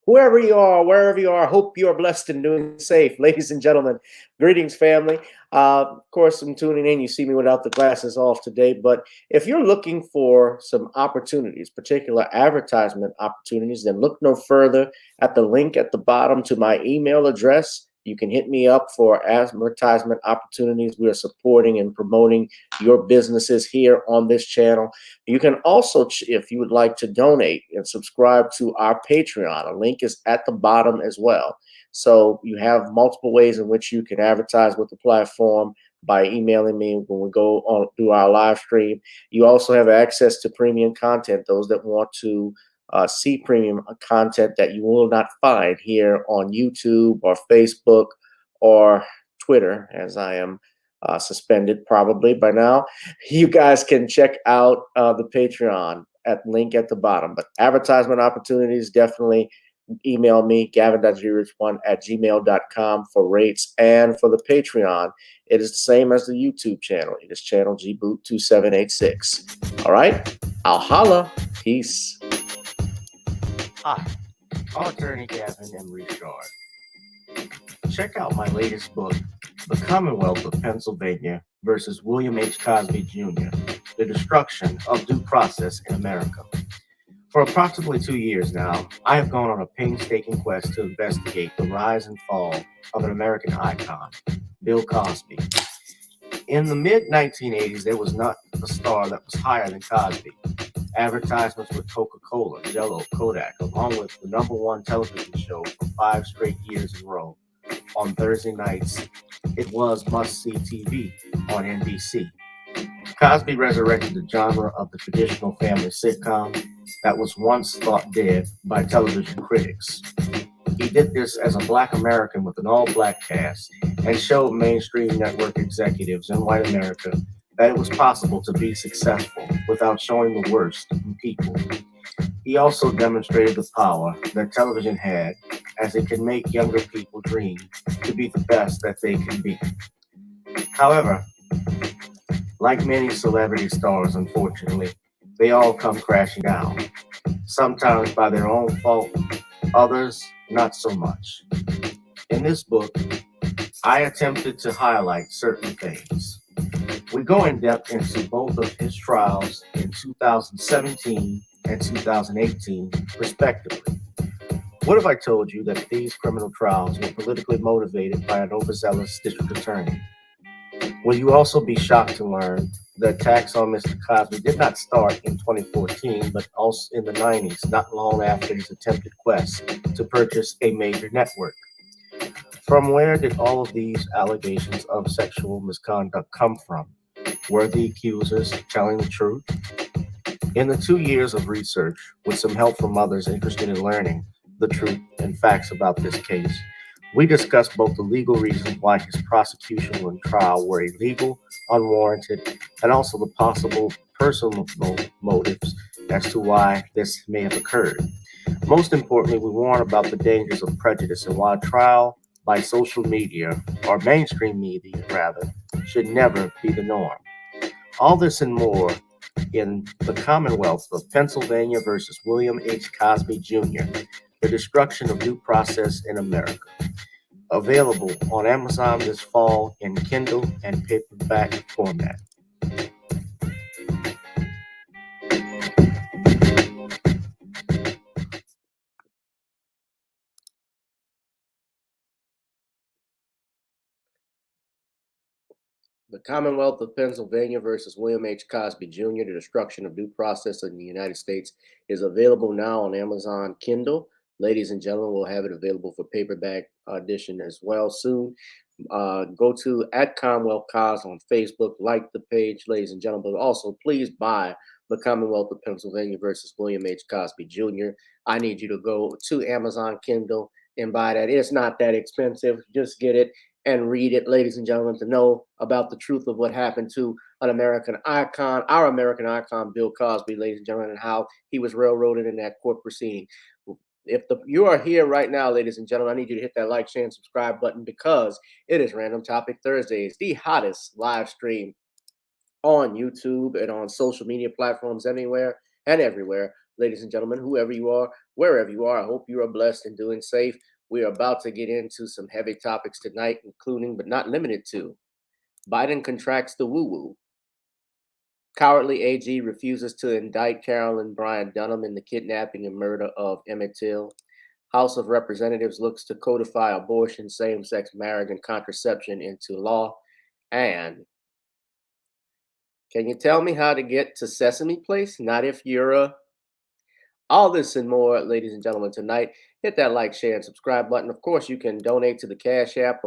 whoever you are, wherever you are, hope you are blessed and doing safe. Ladies and gentlemen, greetings, family. Of course, I'm tuning in. You see me without the glasses off today, but if you're looking for some opportunities, particular advertisement opportunities, then look no further at the link at the bottom to my email address. You can hit me up for advertisement opportunities. We are supporting and promoting your businesses here on this channel. You can also, if you would like to donate and subscribe to our Patreon, a link is at the bottom as well. So you have multiple ways in which you can advertise with the platform by emailing me when we go on through our live stream. You also have access to premium content, those that want to see premium content that you will not find here on YouTube or Facebook or Twitter, as I am suspended probably by now. You guys can check out the Patreon at link at the bottom. But advertisement opportunities, definitely email me, gavin.grich1@gmail.com for rates. And for the Patreon, it is the same as the YouTube channel. It is channel gboot2786. All right, I'll holla. Peace. Hi, I'm attorney Gavin M. Richard. Check out my latest book, The Commonwealth of Pennsylvania versus William H. Cosby Jr., The Destruction of Due Process in America. For approximately 2 years now, I have gone on a painstaking quest to investigate the rise and fall of an American icon, Bill Cosby. In the mid-1980s, there was not a star that was higher than Cosby. Advertisements with Coca-Cola, Jello, Kodak, along with the #1 television show for 5 straight years in a row. On Thursday nights, it was must-see TV on NBC. Cosby resurrected the genre of the traditional family sitcom that was once thought dead by television critics. He did this as a Black American with an all-Black cast and showed mainstream network executives in white America that it was possible to be successful without showing the worst in people. He also demonstrated the power that television had, as it can make younger people dream to be the best that they can be. However, like many celebrity stars, unfortunately, they all come crashing down, sometimes by their own fault, others not so much. In this book, I attempted to highlight certain things. We go in depth into both of his trials in 2017 and 2018, respectively. What if I told you that these criminal trials were politically motivated by an overzealous district attorney? Will you also be shocked to learn the attacks on Mr. Cosby did not start in 2014, but also in the 90s, not long after his attempted quest to purchase a major network? From where did all of these allegations of sexual misconduct come from? Were the accusers telling the truth? In the 2 years of research, with some help from others interested in learning the truth and facts about this case, we discussed both the legal reasons why his prosecution and trial were illegal, unwarranted, and also the possible personal motives as to why this may have occurred. Most importantly, we warn about the dangers of prejudice and why a trial by social media, or mainstream media rather, should never be the norm. All this and more in The Commonwealth of Pennsylvania versus William H. Cosby Jr., The Destruction of Due Process in America. Available on Amazon this fall in Kindle and paperback format. The Commonwealth of Pennsylvania versus William H. Cosby Jr., The Destruction of Due Process in the United States is available now on Amazon Kindle. Ladies and gentlemen, we'll have it available for paperback edition as well soon. Go to @Commonwealth Cos on Facebook, like the page, ladies and gentlemen. But also, please buy The Commonwealth of Pennsylvania versus William H. Cosby Jr. I need you to go to Amazon Kindle and buy that. It's not that expensive. Just get it and read it, ladies and gentlemen, to know about the truth of what happened to an American icon, our American icon, Bill Cosby, ladies and gentlemen, and how he was railroaded in that court proceeding. If you are here right now, ladies and gentlemen, I need you to hit that like, share, and subscribe button because it is Random Topic Thursdays, the hottest live stream on YouTube and on social media platforms anywhere and everywhere. Ladies and gentlemen, whoever you are, wherever you are. I hope you are blessed and doing safe. We are about to get into some heavy topics tonight, including but not limited to Biden contracts the woo-woo. Cowardly AG refuses to indict Carolyn Bryant-Dunham in the kidnapping and murder of Emmitt Till. House of Representatives looks to codify abortion, same-sex marriage, and contraception into law. And can you tell me how to get to Sesame Place? Not if you're a... All this and more, ladies and gentlemen, tonight. Hit that like, share, and subscribe button. Of course, you can donate to the Cash App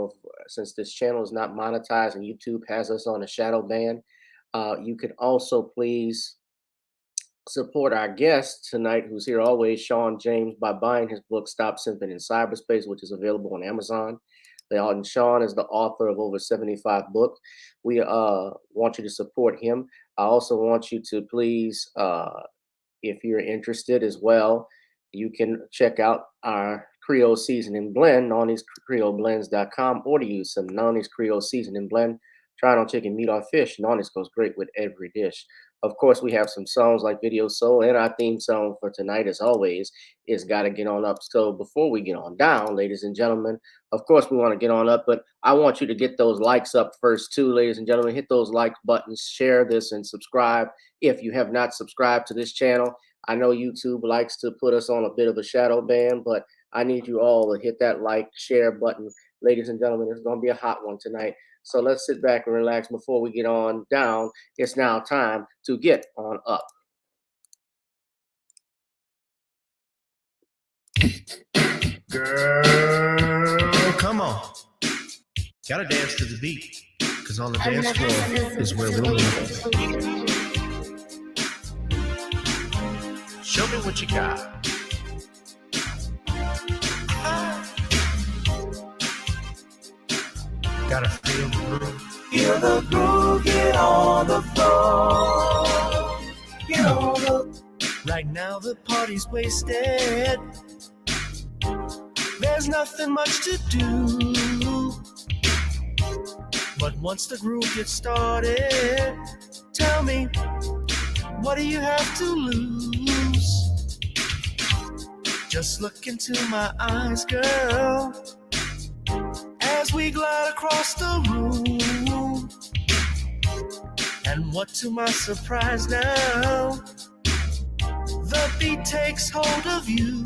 since this channel is not monetized and YouTube has us on a shadow ban. You can also please support our guest tonight, who's here always, Shawn James, by buying his book, Stop Simping in Cyberspace, which is available on Amazon. And Shawn is the author of over 75 books. We want you to support him. I also want you to please, if you're interested as well, you can check out our Creole Seasoning Blend, Nawny'sCreoleBlends.com, or to use some Nawny's Creole Seasoning Blend. Try it on chicken, meat, or fish. Nawny's goes great with every dish. Of course, we have some songs like Video Soul, and our theme song for tonight, as always, is Gotta Get On Up. So before we get on down, ladies and gentlemen, of course, we want to get on up, but I want you to get those likes up first, too, ladies and gentlemen. Hit those like buttons, share this, and subscribe if you have not subscribed to this channel. I know YouTube likes to put us on a bit of a shadow ban, but I need you all to hit that like, share button. Ladies and gentlemen, it's going to be a hot one tonight. So let's sit back and relax before we get on down. It's now time to get on up. Girl, come on. Gotta dance to the beat, because on the dance floor is where we'll meet. Show me what you got. Gotta feel the groove. Feel the groove, get on the floor. Get on the... Right now the party's wasted. There's nothing much to do. But once the groove gets started, tell me, what do you have to lose? Just look into my eyes, girl, as we glide across the room. And what to my surprise now, the beat takes hold of you.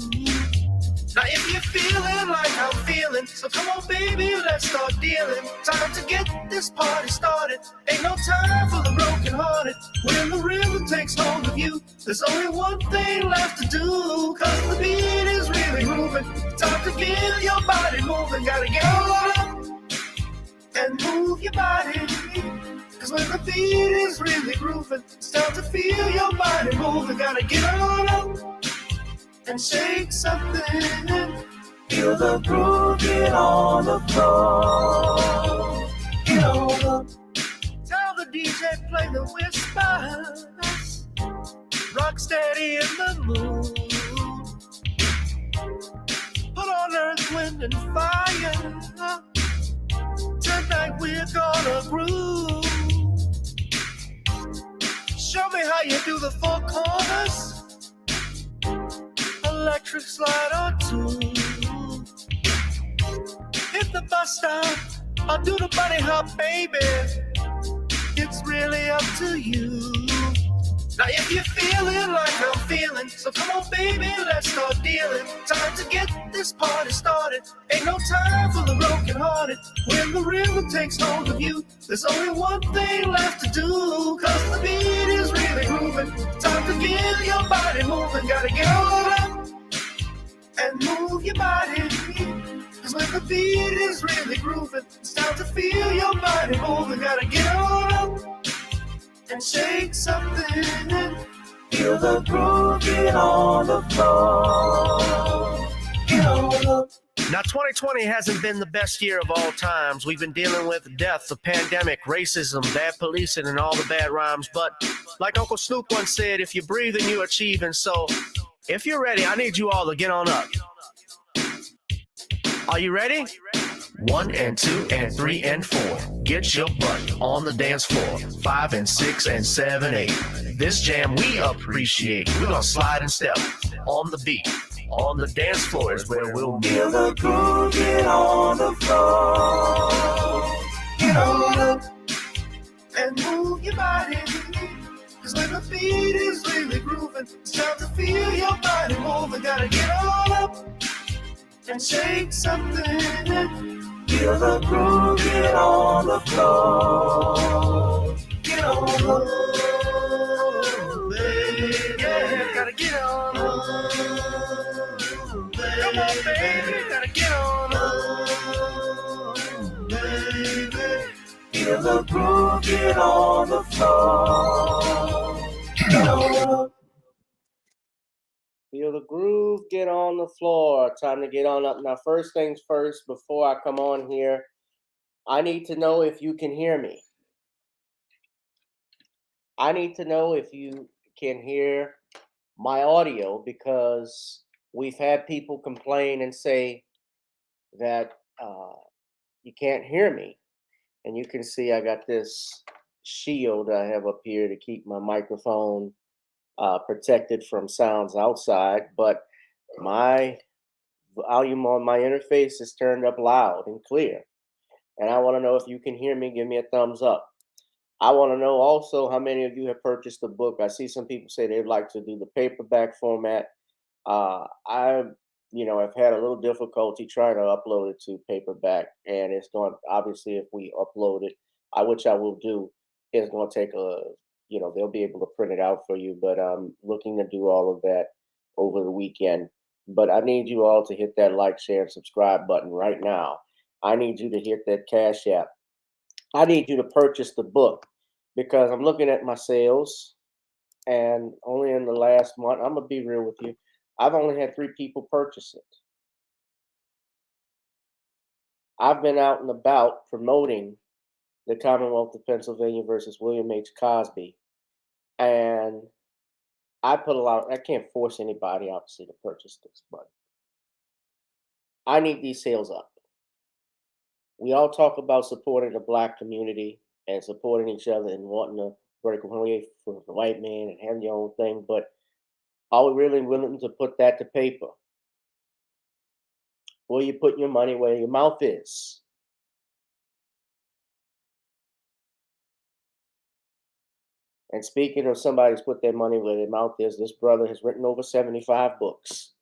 Now if you're feeling like I'm feeling, so come on baby, let's start dealing. Time to get this party started. Ain't no time for the broken hearted. When the rhythm takes hold of you, there's only one thing left to do. Cause the beat is really moving. Time to get your body moving. Gotta get on up and move your body. Cause when the beat is really grooving, it's time to feel your body moving. Gotta get on up and shake something. Feel the groove, get on the floor. Get on up. Tell the DJ play the whispers. Rock steady in the mood. Put on earth, wind, and fire. Tonight we're gonna groove. Show me how you do the four corners. Electric slide or two. Hit the bus stop or do the bunny hop, baby. It's really up to you. Now if you're feeling like I'm feeling, so come on baby, let's start dealing. Time to get this party started. Ain't no time for the broken hearted. When the rhythm takes hold of you, there's only one thing left to do. Cause the beat is really grooving. Time to get your body moving. Gotta get on up and move your body. Cause when the beat is really grooving, it's time to feel your body moving. Gotta get on up and shake something. Feel the groove, get on the floor. Get on up. Now 2020 hasn't been the best year of all times. We've been dealing with death, the pandemic, racism, bad policing, and all the bad rhymes. But like Uncle Snoop once said, if you're breathing, you're achieving. So if you're ready, I need you all to get on up. Are you ready? 1 and 2 and 3 and 4. Get your butt on the dance floor. 5 and 6 and 7, 8. This jam we appreciate. We're gonna slide and step on the beat, On the dance floor is where we'll Feel the groove, get on the floor. Get on up and move your body. Cause when the beat is really grooving, it's time to feel your body moving. Gotta get on up and shake something. Feel the groove, get on the floor. Get on up, baby. Yeah, gotta get on up. Come on, baby, gotta get on up. Baby, feel the groove, get on the floor. Get on up. Feel the groove, get on the floor. Time to get on up. Now, first things first, before I come on here, I need to know if you can hear me. I need to know if you can hear my audio, because we've had people complain and say that you can't hear me. And you can see I got this shield I have up here to keep my microphone protected from sounds outside, but my volume on my interface is turned up loud and clear. And I want to know if you can hear me. Give me a thumbs up. I want to know also how many of you have purchased the book. I see some people say they'd like to do the paperback format. I've had a little difficulty trying to upload it to paperback, and it's going, obviously, if we upload it, which I will do, it's going to take they'll be able to print it out for you, but I'm looking to do all of that over the weekend. But I need you all to hit that like, share, and subscribe button right now. I need you to hit that Cash App. I need you to purchase the book, because I'm looking at my sales, and only in the last month, I'm going to be real with you, I've only had 3 people purchase it. I've been out and about promoting the Commonwealth of Pennsylvania versus William H. Cosby, and I can't force anybody, obviously, to purchase this, but I need these sales up. We all talk about supporting the Black community and supporting each other and wanting to break away from the white man and have your own thing, but are we really willing to put that to paper? Will you put your money where your mouth is? And speaking of somebody who's put their money where their mouth is, this brother has written over 75 books.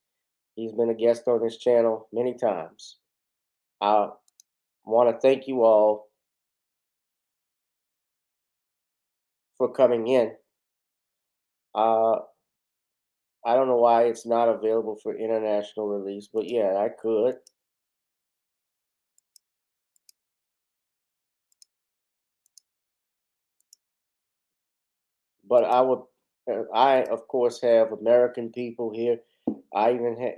He's been a guest on this channel many times. I want to thank you all for coming in. I don't know why it's not available for international release, but yeah, I could. But I of course have American people here. I even have,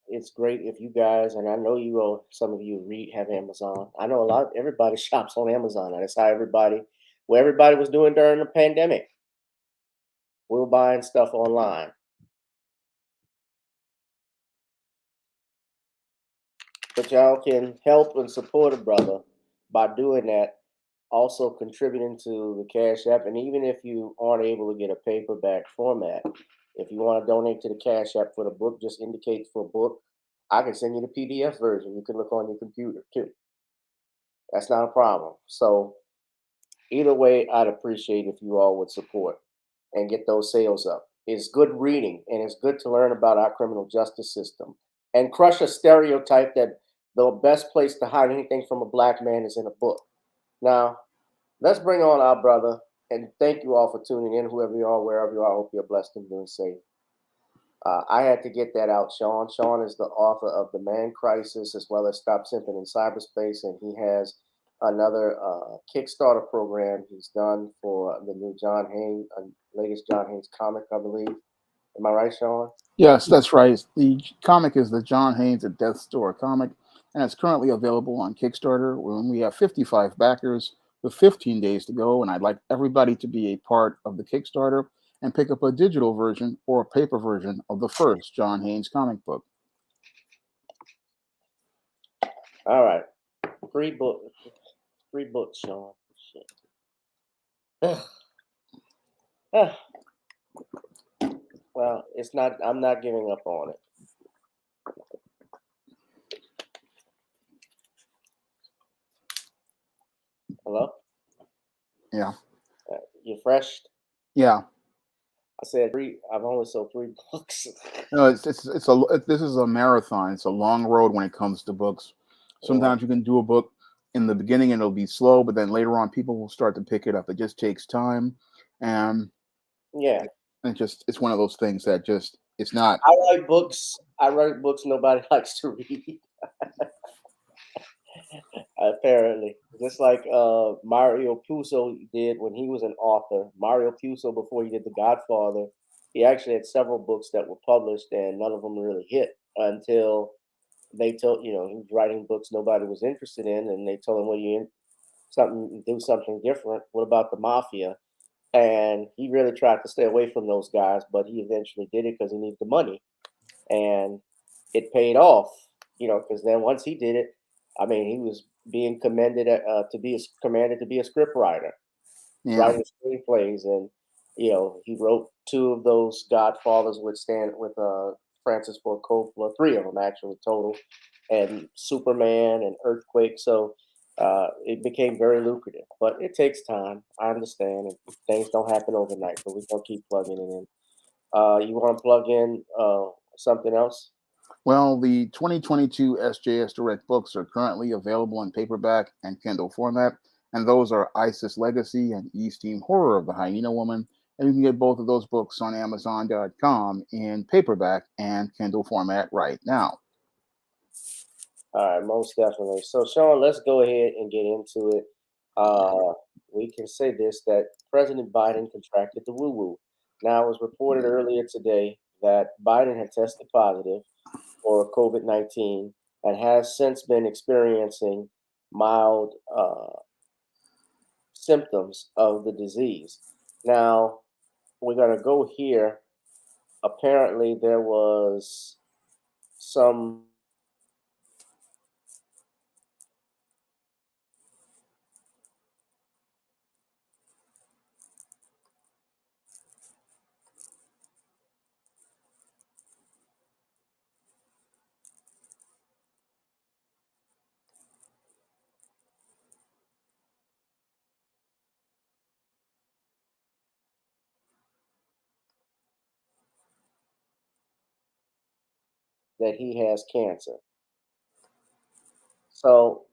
it's great if you guys, and I know you all, some of you have Amazon. I know everybody shops on Amazon. That's how what everybody was doing during the pandemic. We were buying stuff online. But y'all can help and support a brother by doing that. Also contributing to the Cash App, and even if you aren't able to get a paperback format, if you want to donate to the Cash App for the book, just indicate for a book. I can send you the PDF version. You can look on your computer too. That's not a problem. So either way, I'd appreciate if you all would support and get those sales up. It's good reading, and it's good to learn about our criminal justice system and crush a stereotype that the best place to hide anything from a Black man is in a book. Now, let's bring on our brother, and thank you all for tuning in, whoever you are, wherever you are. I hope you're blessed and doing safe. I had to get that out, Shawn. Shawn is the author of The Man Crisis, as well as Stop Simping in Cyberspace, and he has another Kickstarter program he's done for the new latest John Haynes comic, I believe. Am I right, Shawn? Yes, that's right. The comic is the John Haynes at Death's Door comic, and it's currently available on Kickstarter. When we have 55 backers with 15 days to go, and I'd like everybody to be a part of the Kickstarter and pick up a digital version or a paper version of the first John Haynes comic book. All right. 3 books. 3 books, Shawn. Shit. Well, it's not. I'm not giving up on it. Hello? Yeah. You fresh? Yeah. I said three. I've only sold 3 books. No, this is a marathon. It's a long road when it comes to books. Yeah. Sometimes you can do a book in the beginning and it'll be slow, but then later on people will start to pick it up. It just takes time, and Yeah. it's one of those things that just it's not. I write books. I write books nobody likes to read. Apparently, just like Mario Puzo did when he was an author. Mario Puzo, before he did The Godfather, he actually had several books that were published, and none of them really hit until they told he was writing books nobody was interested in, and they told him, "Well, do something different. What about the mafia?" And he really tried to stay away from those guys, but he eventually did it because he needed the money, and it paid off. Because then once he did it, I mean, he was being commanded to be a script writer, Yeah. writing screenplays, and he wrote 2 of those Godfathers with Francis Ford Coppola, 3 of them actually total, and Superman and Earthquake. So it became very lucrative, but it takes time. I understand, and things don't happen overnight, but we're gonna keep plugging it in. You want to plug in something else? Well, the 2022 SJS Direct books are currently available in paperback and Kindle format, and those are ISIS Legacy and East Team Horror of the Hyena Woman. And you can get both of those books on Amazon.com in paperback and Kindle format right now. All right, most definitely. So, Sean, let's go ahead and get into it. We can say this that President Biden contracted the woo woo. Now, it was reported earlier today that Biden had tested positive for COVID-19 and has since been experiencing mild symptoms of the disease. Now, we're going to go here. Apparently, there was some that he has cancer. So,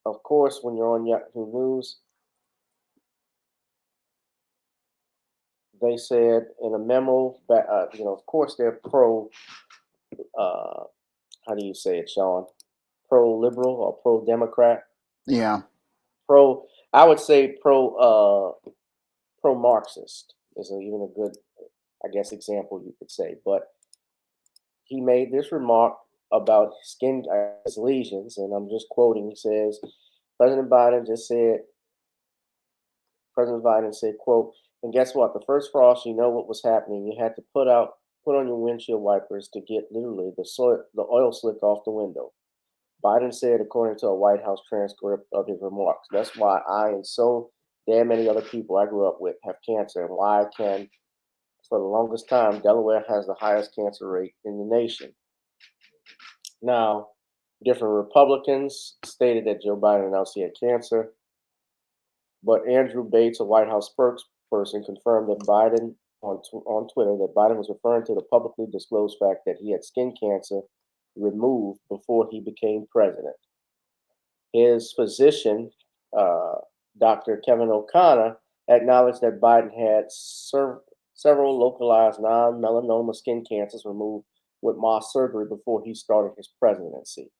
of course, when you're on Yahoo News, they said in a memo that, of course, they're uh, how do you say it, Sean? Pro liberal or pro Democrat? Yeah. Pro, I would say pro Marxist is even a good, I guess, example you could say. But he made this remark about his lesions, and I'm just quoting. He says, President Biden just said, President Biden said, quote, and guess what? The first frost, you know what was happening. You had to put on your windshield wipers to get literally the oil slick off the window. Biden said, according to a White House transcript of his remarks. That's why I and so damn many other people I grew up with have cancer, and why I can, for the longest time, Delaware has the highest cancer rate in the nation. Now, different Republicans stated that Joe Biden announced he had cancer, but Andrew Bates, a White House spokesperson, confirmed that Biden on Twitter that Biden was referring to the publicly disclosed fact that he had skin cancer removed before he became president. His physician, uh, Dr. Kevin O'Connor, acknowledged that Biden had several localized non-melanoma skin cancers removed with Mohs surgery before he started his presidency.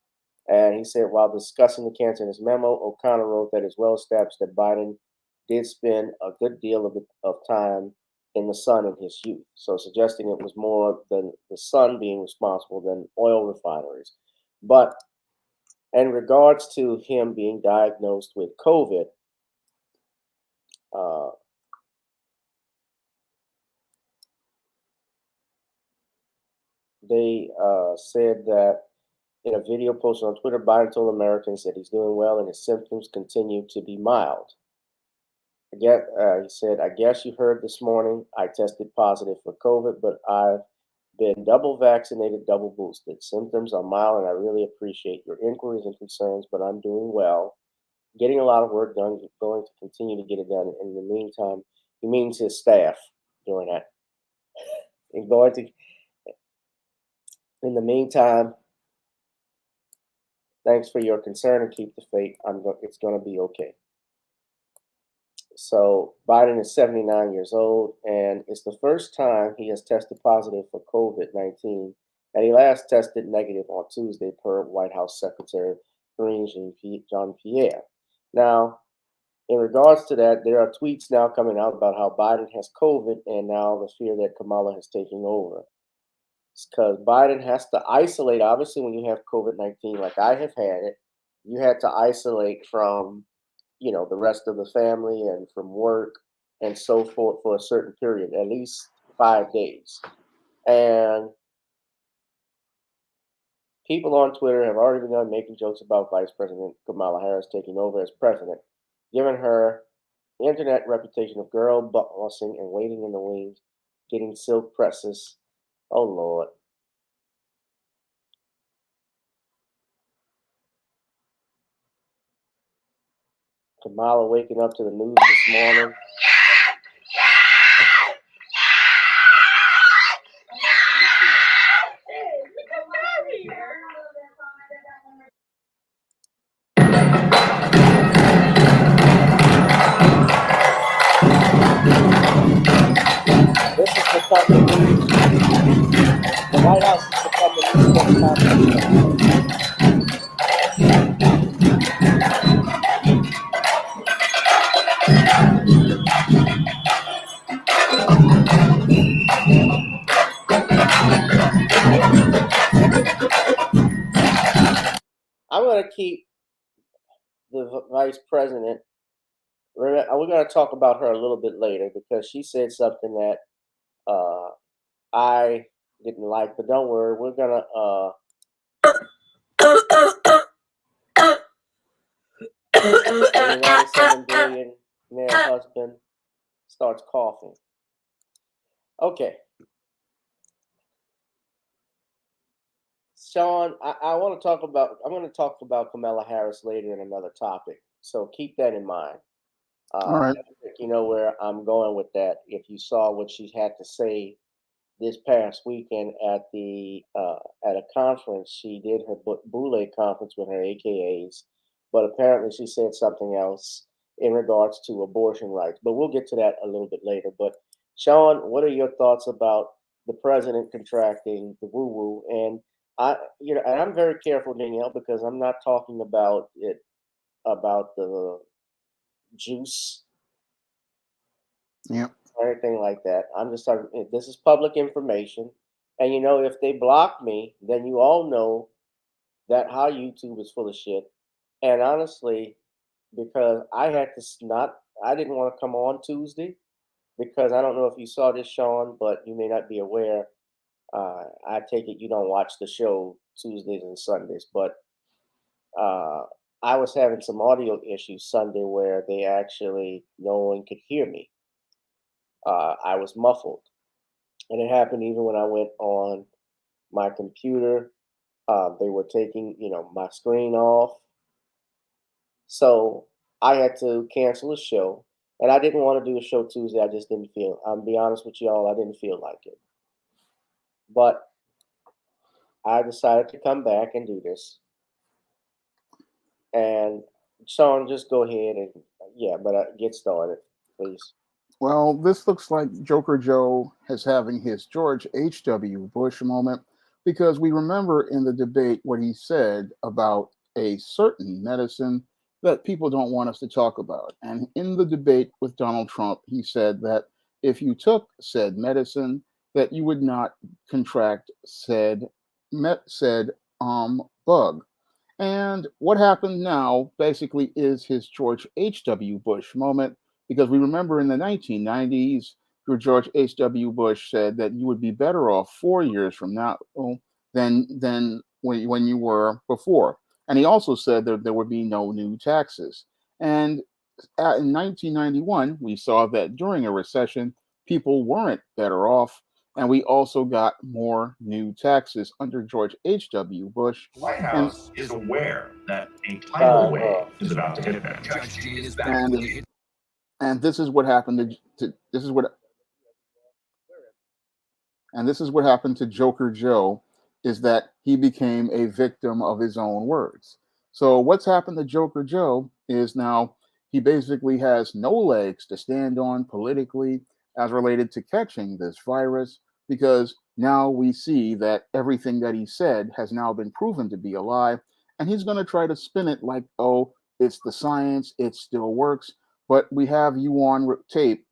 And he said, while discussing the cancer in his memo, O'Connor wrote that it's well established that Biden did spend a good deal of time in the sun in his youth. So suggesting it was more than the sun being responsible than oil refineries. But in regards to him being diagnosed with COVID, uh, they said that in a video posted on Twitter, Biden told Americans that he's doing well and his symptoms continue to be mild. He said, I guess you heard this morning I tested positive for COVID, but I've been double vaccinated, double boosted. Symptoms are mild, and I really appreciate your inquiries and concerns, but I'm doing well. getting a lot of work done, going to continue to get it done. In the meantime, he means his staff doing that. And going to, in the meantime, thanks for your concern and keep the faith. It's going to be okay. So Biden is 79 years old, and it's the first time he has tested positive for COVID-19. And he last tested negative on Tuesday, per White House Secretary Karine Jean-Pierre. Now, in regards to that, there are tweets now coming out about how Biden has COVID, and now the fear that Kamala is taking over. It's because Biden has to isolate. Obviously, when you have COVID-19, like I have had it, you had to isolate from, the rest of the family and from work and so forth for a certain period, at least 5 days. And people on Twitter have already begun making jokes about Vice President Kamala Harris taking over as president, given her internet reputation of girl bossing and waiting in the wings, getting silk presses. Oh, Lord. Kamala waking up to the news this morning. This has become the news. The White House has become the news I'm going to keep the vice president. We're going to talk about her a little bit later because she said something that I didn't like. But don't worry, we're going to 97 billionaire husband starts coughing. Okay. Shawn, I want to talk about, I'm going to talk about Kamala Harris later in another topic. So keep that in mind. All right. You know where I'm going with that. If you saw what she had to say this past weekend at a conference, she did her Boule conference with her AKAs, but apparently she said something else in regards to abortion rights. But we'll get to that a little bit later. But Shawn, what are your thoughts about the president contracting the woo-woo? And and I'm very careful, Danielle, because I'm not talking about the juice, Yeah. or anything like that. I'm just talking. This is public information, and if they block me, then you all know that how YouTube is full of shit. And honestly, because I didn't want to come on Tuesday because I don't know if you saw this, Shawn, but you may not be aware. I take it you don't watch the show Tuesdays and Sundays, but I was having some audio issues Sunday where no one could hear me. I was muffled, and it happened even when I went on my computer. They were taking, my screen off, so I had to cancel the show. And I didn't want to do a show Tuesday. I just didn't feel. I'll be honest with y'all, I didn't feel like it. But I decided to come back and do this. And Shawn, just go ahead and get started, please. Well, this looks like Joker Joe is having his George H.W. Bush moment because we remember in the debate what he said about a certain medicine that people don't want us to talk about. And in the debate with Donald Trump, he said that if you took said medicine, that you would not contract said bug. And what happened now basically is his George H.W. Bush moment, because we remember in the 1990s, George H.W. Bush said that you would be better off 4 years from now than when you were before. And he also said that there would be no new taxes. And in 1991, we saw that during a recession, people weren't better off. And we also got more new taxes under George H.W. Bush. The White And, House is aware that a tidal wave well, is about to hit them. and this is what happened this is what happened to Joker Joe, is that he became a victim of his own words. So what's happened to Joker Joe is now he basically has no legs to stand on politically as related to catching this virus, because now we see that everything that he said has now been proven to be a lie, and he's going to try to spin it like, oh, it's the science, it still works. But we have you on tape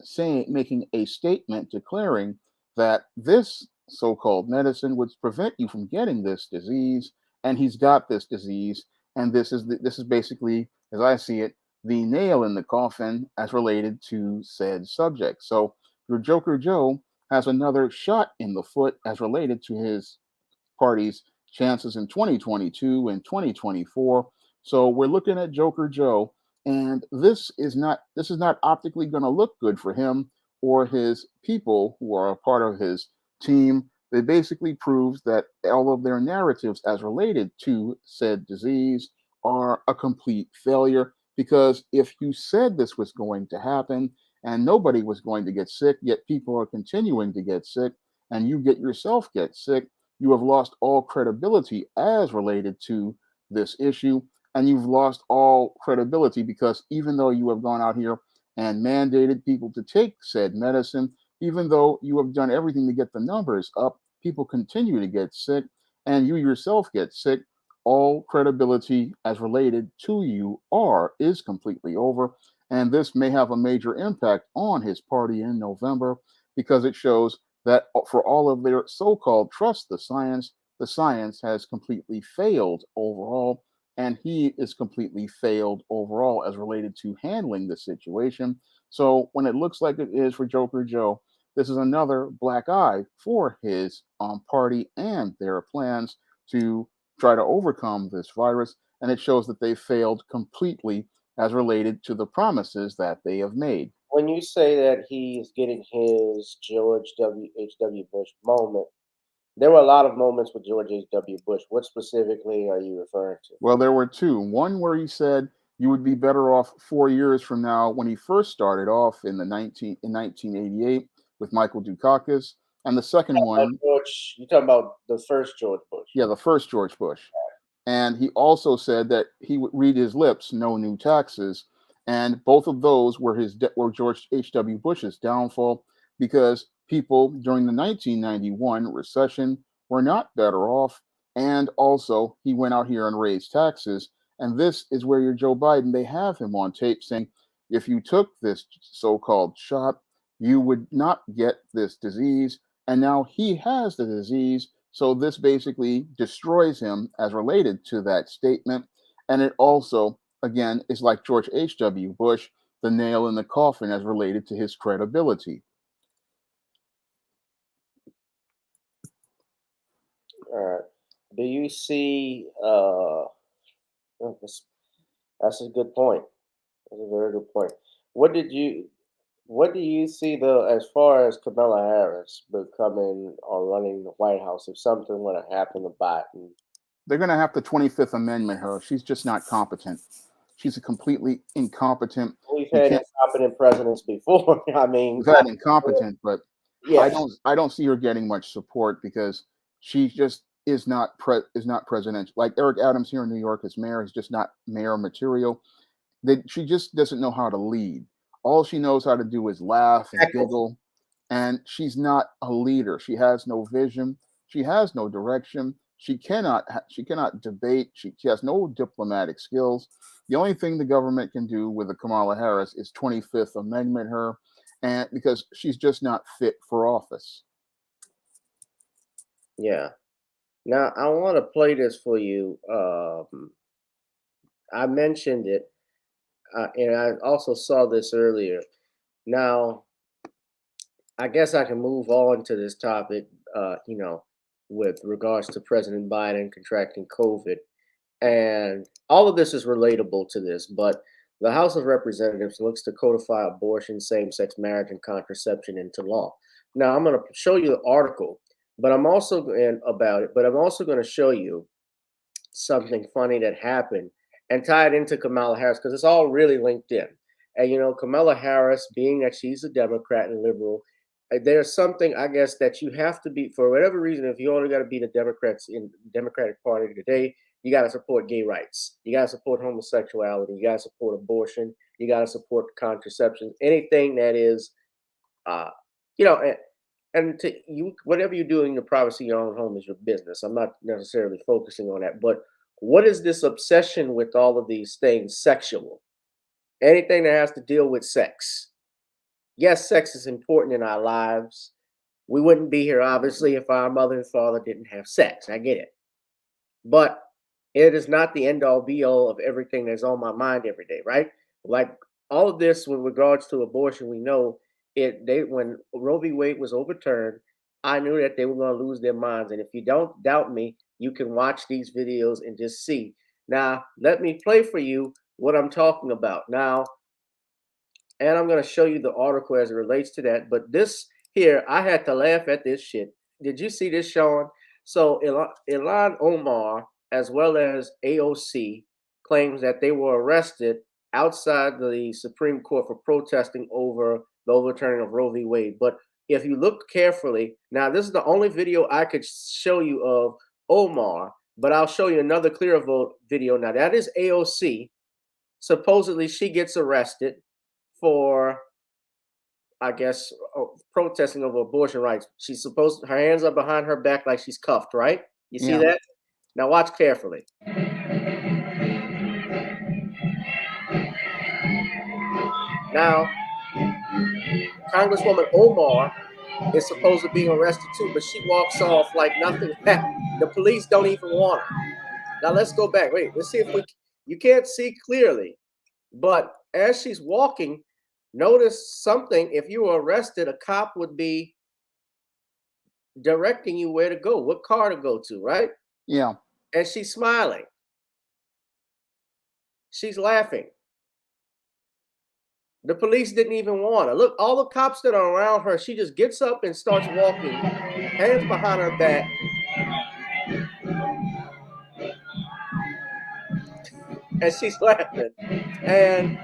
making a statement declaring that this so-called medicine would prevent you from getting this disease, and he's got this disease, and this is basically, as I see it, the nail in the coffin as related to said subject. So your Joker Joe has another shot in the foot as related to his party's chances in 2022 and 2024. So we're looking at Joker Joe, and this is not optically going to look good for him or his people who are a part of his team. It basically proves that all of their narratives as related to said disease are a complete failure, because if you said this was going to happen and nobody was going to get sick, yet people are continuing to get sick, and you yourself get sick, you have lost all credibility as related to this issue. And you've lost all credibility because even though you have gone out here and mandated people to take said medicine, even though you have done everything to get the numbers up, people continue to get sick, and you yourself get sick. All credibility as related to you is completely over. And this may have a major impact on his party in November, because it shows that for all of their so-called trust the science has completely failed overall, and he is completely failed overall as related to handling the situation. So when it looks like it is for Joker Joe, this is another black eye for his party and their plans to try to overcome this virus, and it shows that they failed completely as related to the promises that they have made. when you say that he's getting his George H.W. Bush moment, there were a lot of moments with George H.W. Bush. What specifically are you referring to? Well, there were two. One where he said you would be better off 4 years from now, when he first started off in 1988 with Michael Dukakis, and the second one, George, you're talking about the first George Bush. yeah, the first George Bush. And he also said that he would read his lips, no new taxes. And both of those were were George H.W. Bush's downfall, because people during the 1991 recession were not better off. And also, he went out here and raised taxes. And this is where your Joe Biden, they have him on tape saying, if you took this so-called shot, you would not get this disease. And now he has the disease. So this basically destroys him as related to that statement. And it also, again, is like George H.W. Bush, the nail in the coffin as related to his credibility. All right. Do you see? That's a good point. That's a very good point. What do you see as far as Kamala Harris becoming or running the White House if something were to happen to Biden? They're going to have the 25th Amendment her. She's just not competent. She's a completely incompetent. We've had incompetent presidents before. I mean, we've had incompetent, but yes. I don't see her getting much support, because she just is not presidential. Like Eric Adams here in New York as mayor is just not mayor material. She just doesn't know how to lead. All she knows how to do is laugh and giggle, and she's not a leader. She has no vision. She has no direction. She cannot debate. She has no diplomatic skills. The only thing the government can do with a Kamala Harris is 25th Amendment her, and because she's just not fit for office. Yeah. Now I want to play this for you. I mentioned it, and I also saw this earlier. Now, I guess I can move on to this topic. With regards to President Biden contracting COVID, and all of this is relatable to this. But the House of Representatives looks to codify abortion, same-sex marriage, and contraception into law. Now I'm going to show you the article, but I'm also about it. But I'm also going to show you something funny that happened and tie it into Kamala Harris because it's all really linked in. And you know, Kamala Harris, being that she's a Democrat and liberal, there's something I guess that you have to be for whatever reason. If you only got to be the Democrats in the Democratic Party today, you got to support gay rights, you got to support homosexuality, you got to support abortion, you got to support contraception, anything that is, uh, you know, and to you, whatever you do in the privacy of your own home is your business. I'm not necessarily focusing on that, but what is this obsession with all of these things sexual? Anything that has to deal with sex. Yes, sex is important in our lives. We wouldn't be here, obviously, if our mother and father didn't have sex. I get it. But it is not the end all be all of everything that's on my mind every day, right? Like all of this with regards to abortion, we know they when Roe v. Wade was overturned, I knew that they were going to lose their minds. And if you don't doubt me, you can watch these videos and just see. Now, let me play for you what I'm talking about. Now, and I'm going to show you the article as it relates to that. But this here, I had to laugh at this shit. Did you see this, Sean? So Ilhan Omar, as well as AOC, claims that they were arrested outside the Supreme Court for protesting over the overturning of Roe v. Wade. But if you look carefully, now this is the only video I could show you of Omar, but I'll show you another clear vote video. Now that is AOC. Supposedly she gets arrested for, I guess, protesting over abortion rights. She's supposed, her hands are behind her back like she's cuffed, right? You see that? Now watch carefully. Now, Congresswoman Omar is supposed to be arrested too, but she walks off like nothing happened. The police don't even want her. Now let's go back. Wait, let's see if we, you can't see clearly, but as she's walking, notice something. If you were arrested, a cop would be directing you where to go, what car to go to, right? Yeah. And she's smiling. She's laughing. The police didn't even want her. Look, all the cops that are around her, she just gets up and starts walking, hands behind her back. And she's laughing. And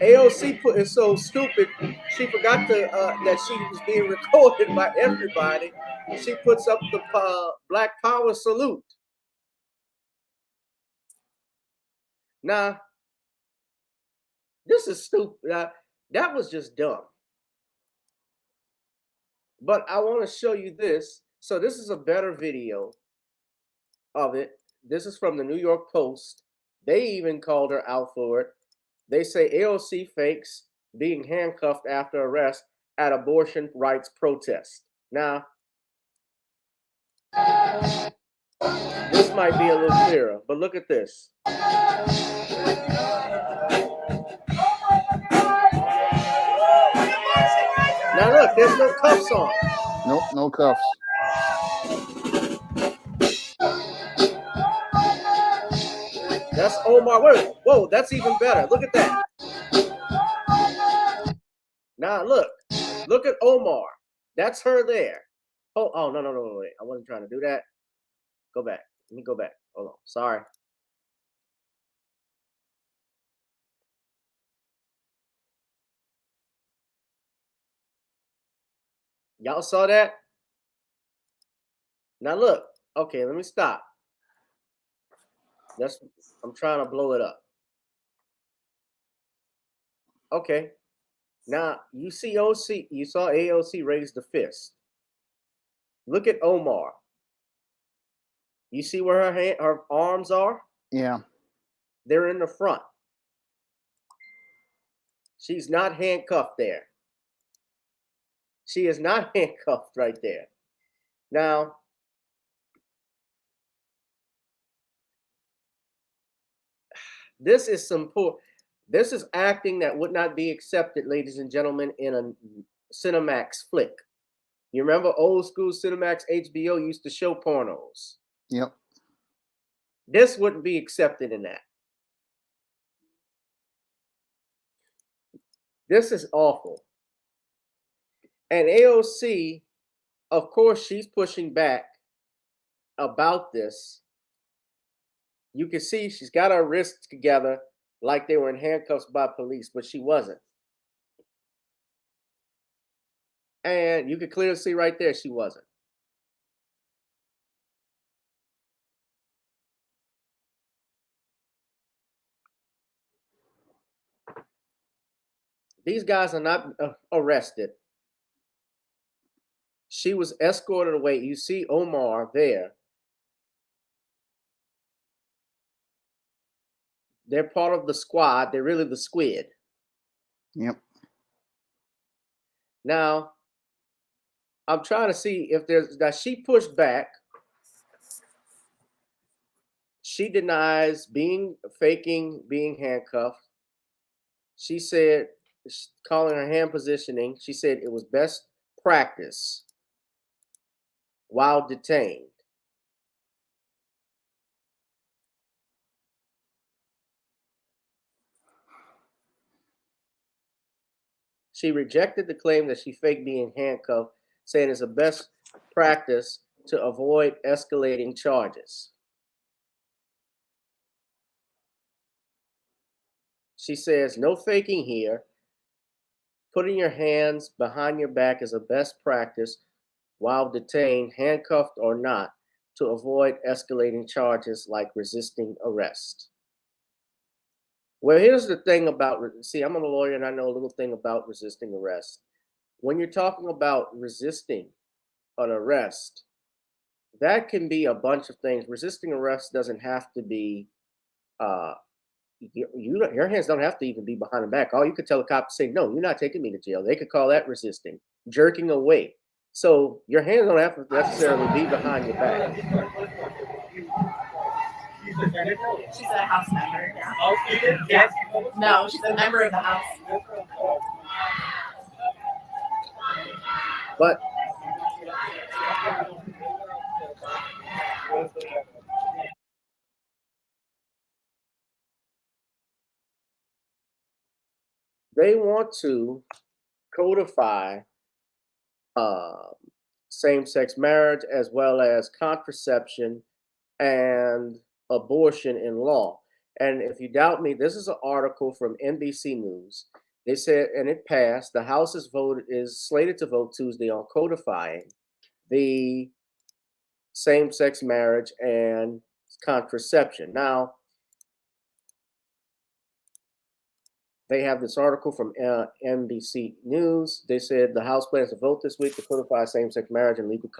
AOC is so stupid, she forgot to that she was being recorded by everybody. She puts up the Black Power salute. Now, this is stupid. That was just dumb. But I want to show you this. So this is a better video of it. This is from the New York Post. They even called her out for it. They say AOC fakes being handcuffed after arrest at abortion rights protest. Now, this might be a little clearer, but look at this. Now look, there's no cuffs on. Nope, no cuffs. That's Omar. Whoa, that's even better. Look at that. Now look at Omar. That's her there. Oh, no, wait. I wasn't trying to do that. Go back. Let me go back. Hold on. Sorry. Y'all saw that? Now look. Okay, let me stop. I'm trying to blow it up. Okay. Now you see OC. You saw AOC raise the fist. Look at Omar. You see where her arms are? Yeah. They're in the front. She's not handcuffed there. She is not handcuffed right there. Now, this is this is acting that would not be accepted, ladies and gentlemen, in a Cinemax flick. You remember old school Cinemax HBO used to show pornos? Yep. This wouldn't be accepted in that. This is awful. And AOC of course, she's pushing back about this. You can see she's got her wrists together like they were in handcuffs by police, but she wasn't. And you can clearly see right there she wasn't. These guys are not arrested. She was escorted away. You see Omar there. They're part of the squad. They're really the squid. Yep. Now, I'm trying to see if there's that she pushed back. She denies faking being handcuffed. She said, calling her hand positioning, she said it was best practice while detained. She rejected the claim that she faked being handcuffed, saying it's a best practice to avoid escalating charges. She says, no faking here. Putting your hands behind your back is a best practice while detained, handcuffed or not, to avoid escalating charges like resisting arrest. Well, here's the thing about, see, I'm a lawyer and I know a little thing about resisting arrest. When you're talking about resisting an arrest, that can be a bunch of things. Resisting arrest doesn't have to be, your hands don't have to even be behind the back. All you could tell a cop to say, no, you're not taking me to jail. They could call that resisting, jerking away. So your hands don't have to necessarily be behind your back. She's a house member. Yeah. No, she's a member of the house. But they want to codify same-sex marriage as well as contraception and abortion in law. And if you doubt me, this is an article from NBC News. They said, and it passed, the House is slated to vote Tuesday on codifying the same-sex marriage and contraception. Now, they have this article from NBC News. They said the House plans to vote this week to codify same-sex marriage and legal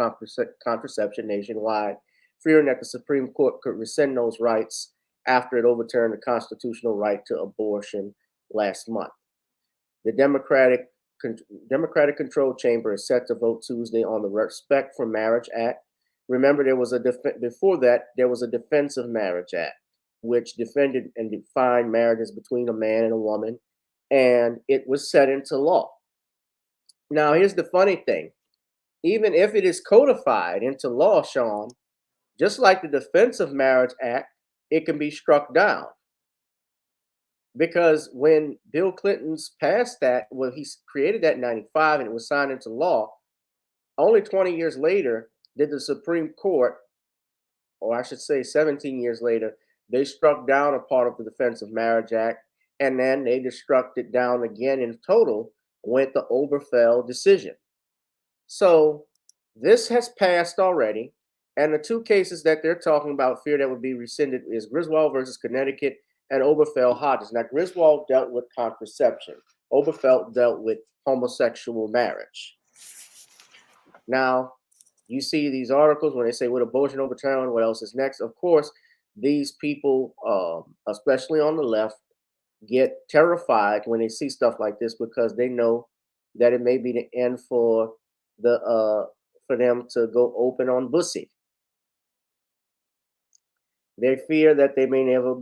contraception nationwide, fearing that the Supreme Court could rescind those rights after it overturned the constitutional right to abortion last month. The Democratic-controlled chamber is set to vote Tuesday on the Respect for Marriage Act. Remember, before that, there was a Defense of Marriage Act, which defended and defined marriages between a man and a woman, and it was set into law. Now, here's the funny thing. Even if it is codified into law, Shawn, just like the Defense of Marriage Act, it can be struck down. Because when Bill Clinton's passed that, well, he created that in 95 and it was signed into law, only 20 years later did the Supreme Court, or I should say 17 years later, they struck down a part of the Defense of Marriage Act, and then they just struck it down again in total with the Obergefell decision. So this has passed already, and the two cases that they're talking about fear that would be rescinded is Griswold versus Connecticut and Obergefell-Hodges. Now, Griswold dealt with contraception. Obergefell dealt with homosexual marriage. Now, you see these articles when they say, with abortion overturned, what else is next? Of course, these people, especially on the left, get terrified when they see stuff like this because they know that it may be the end for them to go open on bussy. They fear that they may never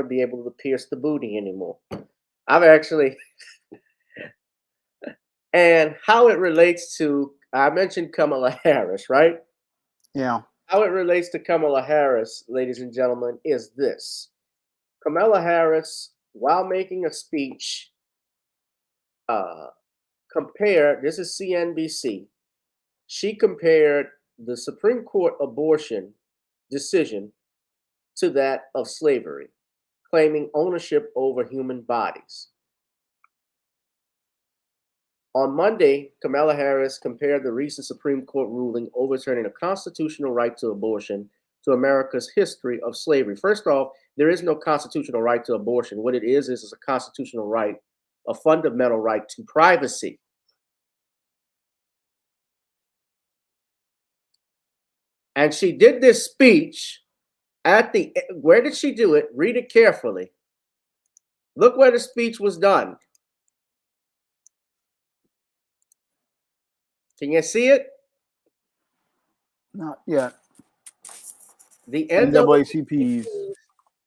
be able to pierce the booty anymore. I've actually, and how it relates to, I mentioned Kamala Harris, right? Yeah. How it relates to Kamala Harris, ladies and gentlemen, is this. Kamala Harris, while making a speech, this is CNBC, She compared the Supreme Court abortion decision to that of slavery, claiming ownership over human bodies. On Monday, Kamala Harris compared the recent Supreme Court ruling overturning a constitutional right to abortion to America's history of slavery. First off, there is no constitutional right to abortion. What it is a constitutional right, a fundamental right to privacy. And she did this speech at the, where did she do it? Read it carefully. Look where the speech was done. Can you see it? Not yet. The NAACP's.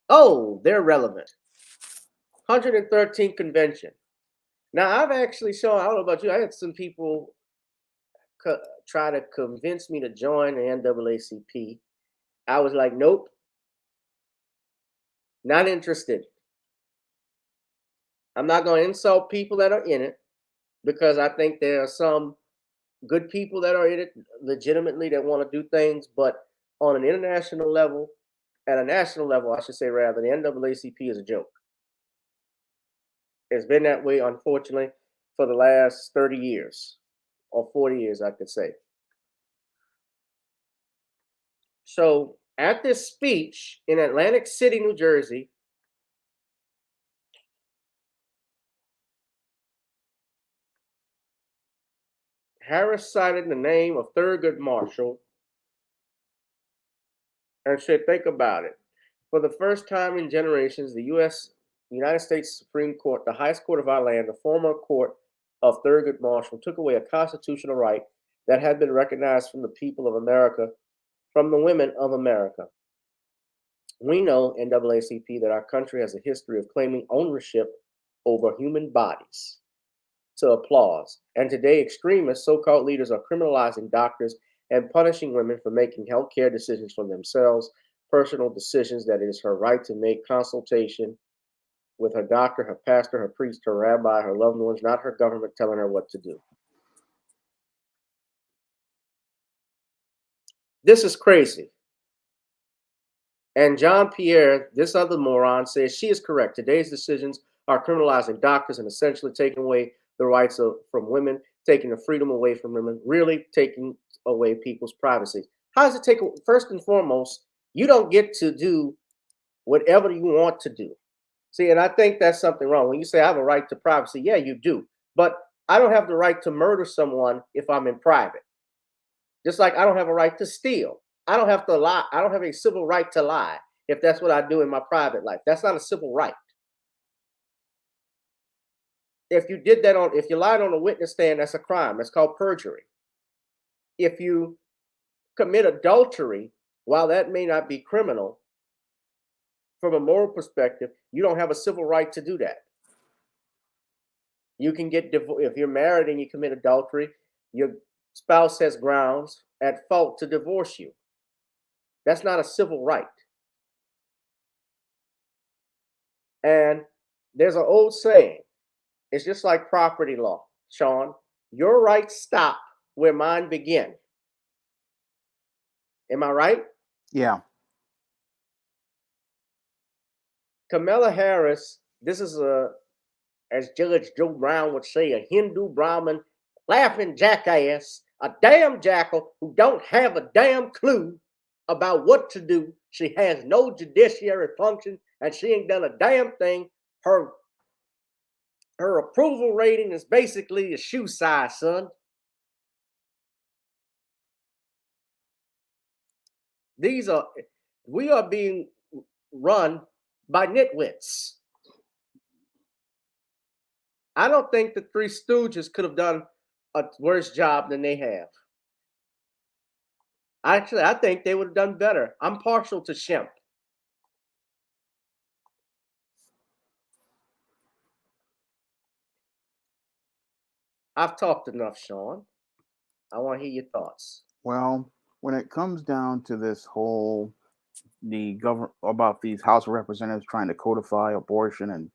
Oh, they're relevant. 113th convention. Now, I've actually shown, I don't know about you, I had some people try to convince me to join the NAACP. I was like, nope, not interested. I'm not going to insult people that are in it, because I think there are some good people that are in it legitimately that want to do things, but on an international level, at a national level, I should say rather, the NAACP is a joke. It's been that way, unfortunately, for the last 30 years or 40 years, I could say. So at this speech in Atlantic City, New Jersey, Harris cited the name of Thurgood Marshall and said, think about it. For the first time in generations, the United States Supreme Court, the highest court of our land, the former court of Thurgood Marshall, took away a constitutional right that had been recognized from the people of America, from the women of America. We know, NAACP, that our country has a history of claiming ownership over human bodies. To applause. And today, extremists, so-called leaders, are criminalizing doctors and punishing women for making healthcare decisions for themselves, personal decisions that it is her right to make, consultation with her doctor, her pastor, her priest, her rabbi, her loved ones, not her government telling her what to do. This is crazy. And John Pierre, this other moron, says she is correct. Today's decisions are criminalizing doctors and essentially taking away the rights from women, taking the freedom away from women, really taking away people's privacy. How does it take? First and foremost, you don't get to do whatever you want to do. See, and I think that's something wrong. When you say I have a right to privacy, yeah, you do. But I don't have the right to murder someone if I'm in private. Just like I don't have a right to steal. I don't have to lie. I don't have a civil right to lie if that's what I do in my private life. That's not a civil right. If you did that if you lied on a witness stand, that's a crime. That's called perjury. If you commit adultery, while that may not be criminal, from a moral perspective, you don't have a civil right to do that. You can get divorced. If you're married and you commit adultery, your spouse has grounds at fault to divorce you. That's not a civil right. And there's an old saying, it's just like property law, Shawn. Your rights stop where mine begin. Am I right? Yeah. Kamala Harris, this is as Judge Joe Brown would say, a Hindu Brahmin laughing jackass, a damn jackal who don't have a damn clue about what to do. She has no judiciary function and she ain't done a damn thing. Her approval rating is basically a shoe size, son. We are being run by nitwits. I don't think the Three Stooges could have done a worse job than they have. Actually, I think they would have done better. I'm partial to Shemp. I've talked enough, Shawn. I want to hear your thoughts. Well, when it comes down to this whole about these House of Representatives trying to codify abortion and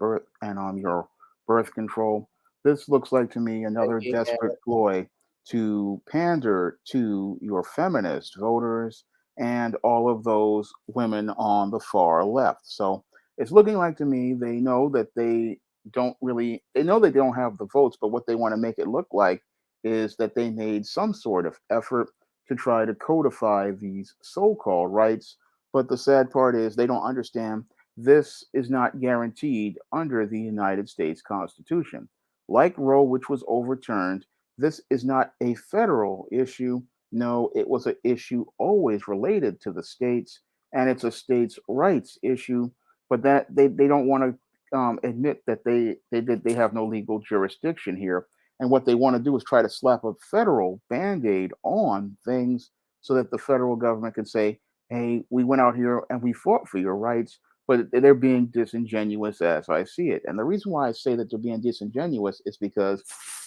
your birth control, this looks like to me another desperate ploy to pander to your feminist voters and all of those women on the far left. So it's looking like to me they know that they know they don't have the votes, but what they want to make it look like is that they made some sort of effort to try to codify these so-called rights. But the sad part is they don't understand this is not guaranteed under the United States Constitution. Like Roe, which was overturned, this is not a federal issue. No, it was an issue always related to the states, and it's a states' rights issue. But that they don't want to admit that they have no legal jurisdiction here. And what they want to do is try to slap a federal band-aid on things so that the federal government can say, hey, we went out here and we fought for your rights, but they're being disingenuous as I see it. And the reason why I say that they're being disingenuous is because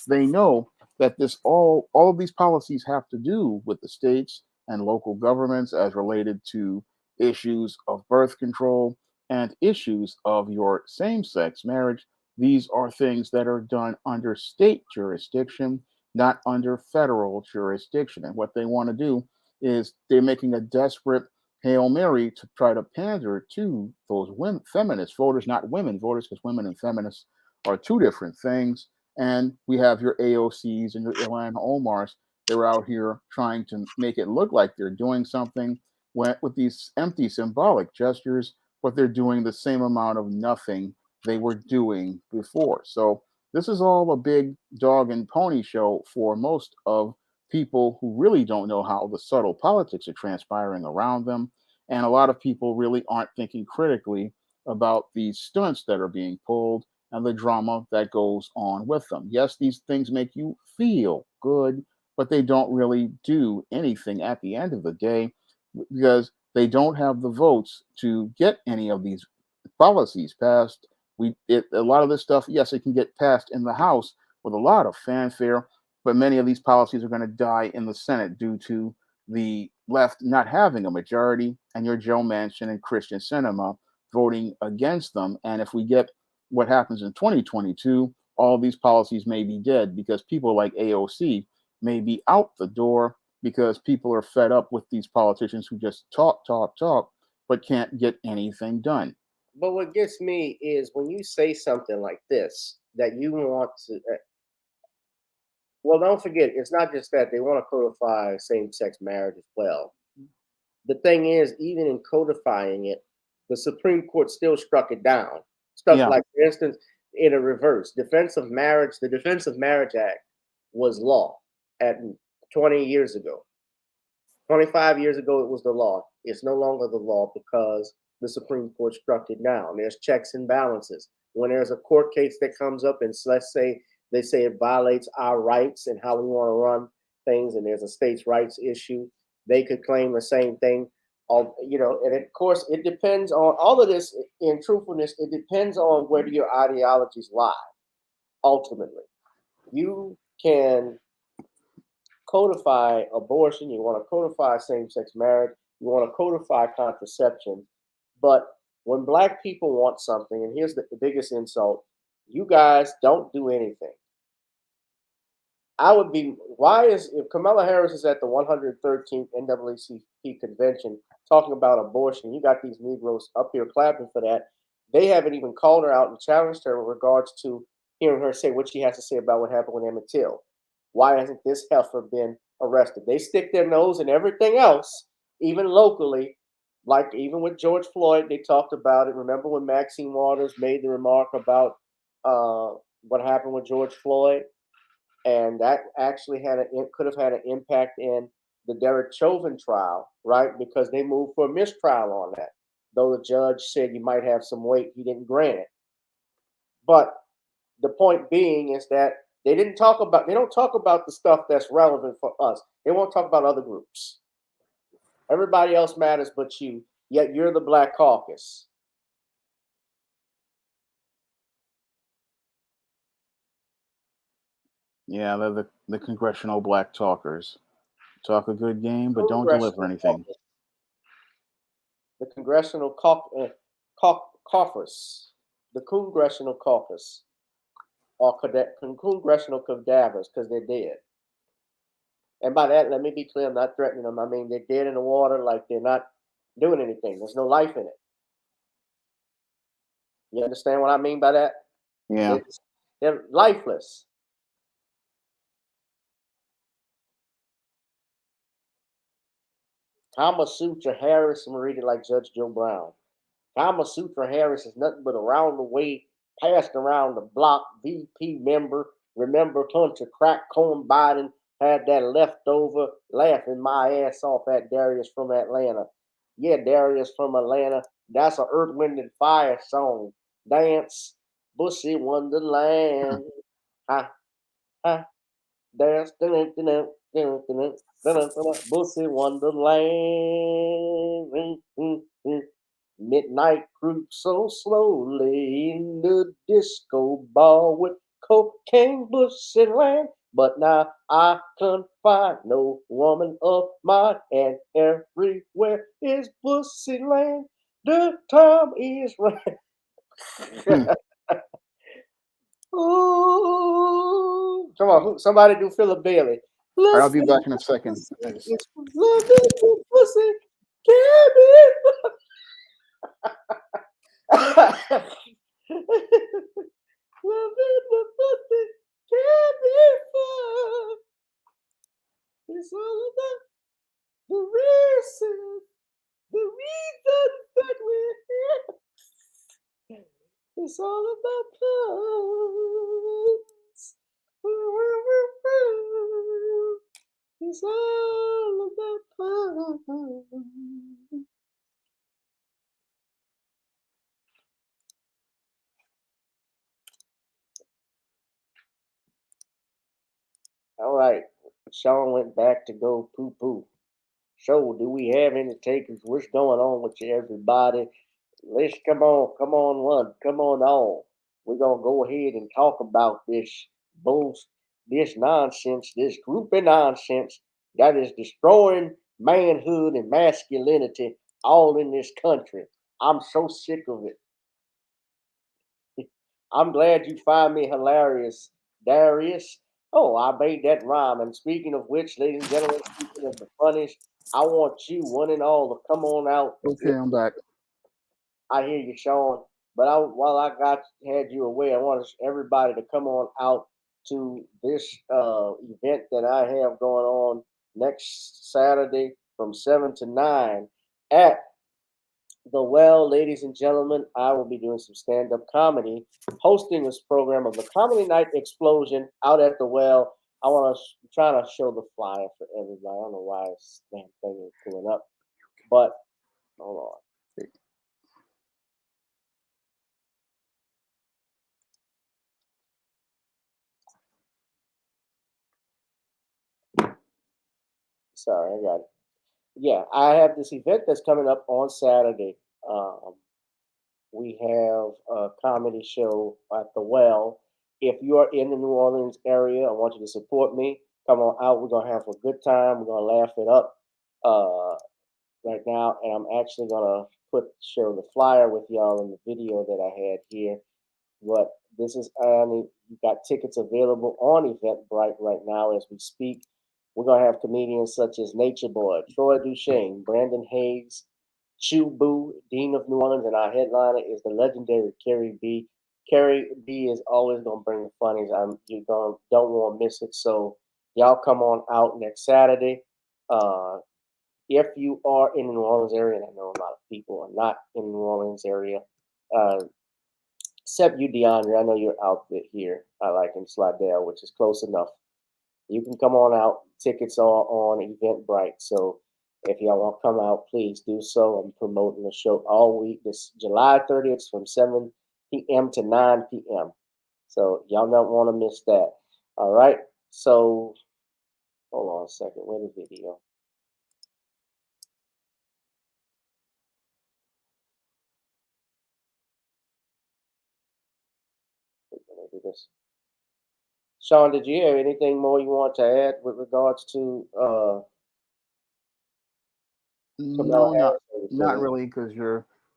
they know that this all of these policies have to do with the states and local governments as related to issues of birth control and issues of your same-sex marriage. These are things that are done under state jurisdiction, not under federal jurisdiction. And what they want to do is they're making a desperate Hail Mary to try to pander to those women, feminist voters, not women voters, because women and feminists are two different things. And we have your AOCs and your Ilhan Omars. They're out here trying to make it look like they're doing something with these empty symbolic gestures, but they're doing the same amount of nothing they were doing before. So this is all a big dog and pony show for most of people who really don't know how the subtle politics are transpiring around them. And a lot of people really aren't thinking critically about these stunts that are being pulled and the drama that goes on with them. Yes, these things make you feel good, but they don't really do anything at the end of the day because they don't have the votes to get any of these policies passed. A lot of this stuff, yes, it can get passed in the House with a lot of fanfare, but many of these policies are going to die in the Senate due to the left not having a majority and your Joe Manchin and Christian Sinema voting against them. And if we get what happens in 2022, all these policies may be dead because people like AOC may be out the door because people are fed up with these politicians who just talk, but can't get anything done. But what gets me is when you say something like this, that you want to, well, don't forget, it's not just that they want to codify same-sex marriage as well. The thing is, even in codifying it, the Supreme Court still struck it down. Stuff Yeah. like, for instance, in a reverse, the Defense of Marriage Act was law at 20 years ago. 25 years ago, it was the law. It's no longer the law because the Supreme Court struck it down. There's checks and balances. When there's a court case that comes up and let's say they say it violates our rights and how we want to run things, and there's a states' rights issue, they could claim the same thing. And of course, it depends on all of this. In truthfulness, it depends on where your ideologies lie. Ultimately, you can codify abortion. You want to codify same-sex marriage. You want to codify contraception. But when Black people want something, and here's the biggest insult, you guys don't do anything. If Kamala Harris is at the 113th NAACP convention talking about abortion, you got these Negroes up here clapping for that. They haven't even called her out and challenged her in regards to hearing her say what she has to say about what happened with Emmitt Till. Why hasn't this heifer been arrested? They stick their nose in everything else, even locally. Like even with George Floyd, they talked about it. Remember when Maxine Waters made the remark about what happened with George Floyd? And that actually could have had an impact in the Derek Chauvin trial, right? Because they moved for a mistrial on that. Though the judge said you might have some weight, he didn't grant it. But the point being is that they don't talk about the stuff that's relevant for us. They won't talk about other groups. Everybody else matters but you, yet you're the Black Caucus. Yeah, they're the congressional black talkers. Talk a good game, but don't deliver anything. The Congressional Caucus, the Congressional Caucus, or Congressional cadavers, because they're dead. And by that, let me be clear, I'm not threatening them. I mean, they're dead in the water, like they're not doing anything. There's no life in it. You understand what I mean by that? Yeah. They're lifeless. Kama Sutra Harris, I'm gonna read it like Judge Joe Brown. Kama Sutra Harris is nothing but around the way, passed around the block, VP member. Remember Hunter Crack Corn Biden had that leftover laughing my ass off at Darius from Atlanta. Yeah, Darius from Atlanta. That's a Earth, Wind, and Fire song. Dance, Bussy Wonderland. Ha, ha. Dance, Bussy Wonderland. Midnight creeps so slowly in the disco ball with cocaine Bussy land. But now I can't find no woman of mine, and everywhere is Bussy land. The time is right. Hmm. Ooh, come on, somebody do Philip Bailey. All right, I'll Love be back in a second. it's loving the pussy, cabin. Loving the pussy, cabin fun. It's all about the reason that we're here. It's all about puns. It's all about puns. All right. Shawn went back to go poo poo. So, do we have any takers? What's going on with you, everybody? Let's come on, one, come on. We're gonna go ahead and talk about this this nonsense, this groupie nonsense that is destroying manhood and masculinity all in this country. I'm so sick of it. I'm glad you find me hilarious, Darius. Oh, I made that rhyme. And speaking of which, ladies and gentlemen, speaking of the funniest, I want you, one and all, to come on out. Okay, I'm back. I hear you, Shawn. But while I had you away, I want everybody to come on out to this event that I have going on next Saturday from 7 to 9 at the Well. Ladies and gentlemen, I will be doing some stand-up comedy, hosting this program of the Comedy Night Explosion out at the Well. I want to try to show the flyer for everybody. I don't know why this damn thing is pulling up, but hold on. Sorry, I got it. Yeah, I have this event that's coming up on Saturday. We have a comedy show at the Well. If you are in the New Orleans area, I want you to support me. Come on out. We're gonna have a good time. We're gonna laugh it up right now, and I'm actually gonna share the flyer with y'all in the video that I had here. But this is you got tickets available on Eventbrite right now as we speak. We're gonna have comedians such as Nature Boy, Troy Duchesne, Brandon Hayes, Chew Boo, Dean of New Orleans, and our headliner is the legendary Carrie B. Carrie B is always gonna bring the funnies. Don't want to miss it. So y'all come on out next Saturday. If you are in the New Orleans area, and I know a lot of people are not in the New Orleans area, except you, DeAndre. I know you're out here. I like in Slidell, which is close enough. You can come on out. Tickets are on Eventbrite. So if y'all want to come out, please do so. I'm promoting the show all week. This July 30th from 7 p.m. to 9 p.m. So y'all don't want to miss that. All right. So hold on a second. Where's the video? Let me do this. Shawn, did you have anything more you want to add with regards to No, Kamala Harris? not really, because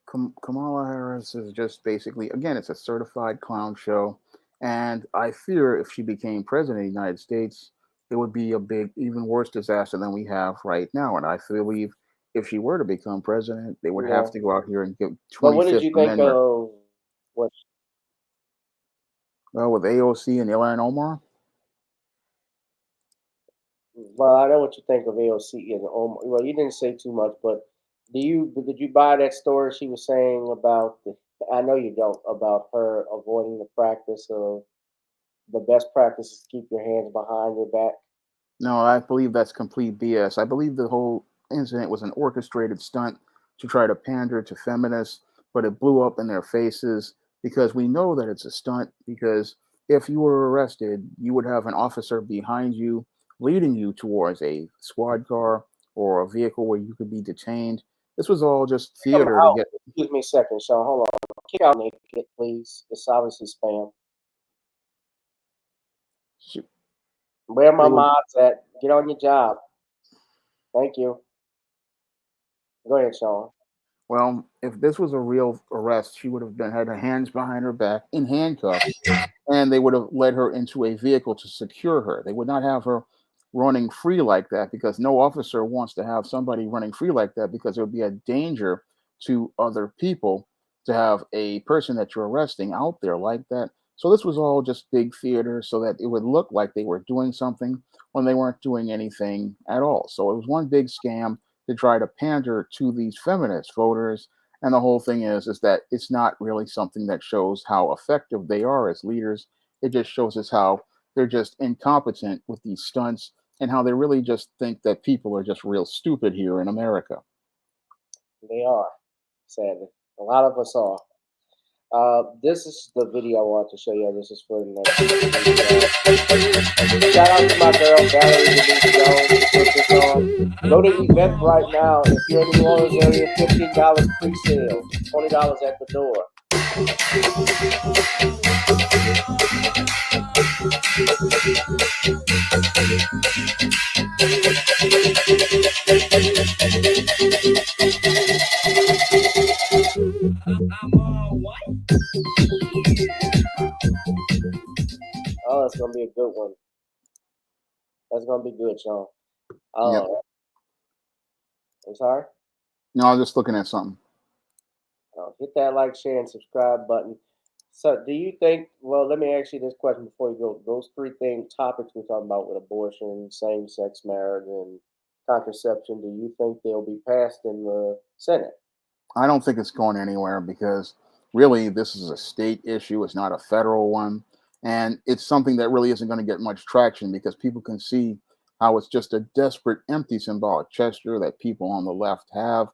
Kamala Harris is just basically, again, it's a certified clown show, and I fear if she became president of the United States, it would be a big, even worse disaster than we have right now. And I believe if she were to become president, they would Yeah. have to go out here and give But what did 25th you think Amendment. of what? Well, with AOC and Ilhan Omar, Well, I know what you think of AOC and well, you didn't say too much, but did you buy that story she was saying about the? I know you don't, about her avoiding the practice of the best practice is to keep your hands behind your back. no, I believe that's complete BS. I believe the whole incident was an orchestrated stunt to try to pander to feminists, but it blew up in their faces because we know that it's a stunt. Because if you were arrested, you would have an officer behind you leading you towards a squad car or a vehicle where you could be detained. This was all just Come theater to out. get. Excuse me a second, Sean. Hold on. Kick out naked, please. It's obviously spam. Where my They would. mods at? Get on your job. Thank you. Go ahead, Sean. Well, if this was a real arrest, she would have been had her hands behind her back in handcuffs, and they would have led her into a vehicle to secure her. They would not have her running free like that because no officer wants to have somebody running free like that because it would be a danger to other people to have a person that you're arresting out there like that. So this was all just big theater so that it would look like they were doing something when they weren't doing anything at all. So it was one big scam to try to pander to these feminist voters. And the whole thing is that it's not really something that shows how effective they are as leaders. It just shows us how they're just incompetent with these stunts and how they really just think that people are just real stupid here in America. They are, sadly. A lot of us are. This is the video I want to show you. This is for the next video. Shout out to my girl, Valerie Denise Jones, who put this on. Go to Eventbrite now. If you're in the New Orleans area, $15 pre-sale, $20 at the door. Oh, it's gonna be a good one. That's gonna be good, Sean. Yep. Oh, I'm sorry. No, I was just looking at something. Hit that like, share, and subscribe button. So, do you think? Well, let me ask you this question before you go. Those three topics we're talking about with abortion, same-sex marriage, and contraception. Do you think they'll be passed in the Senate? I don't think it's going anywhere because really this is a state issue. It's not a federal one. And it's something that really isn't going to get much traction because people can see how it's just a desperate, empty symbolic gesture that people on the left have.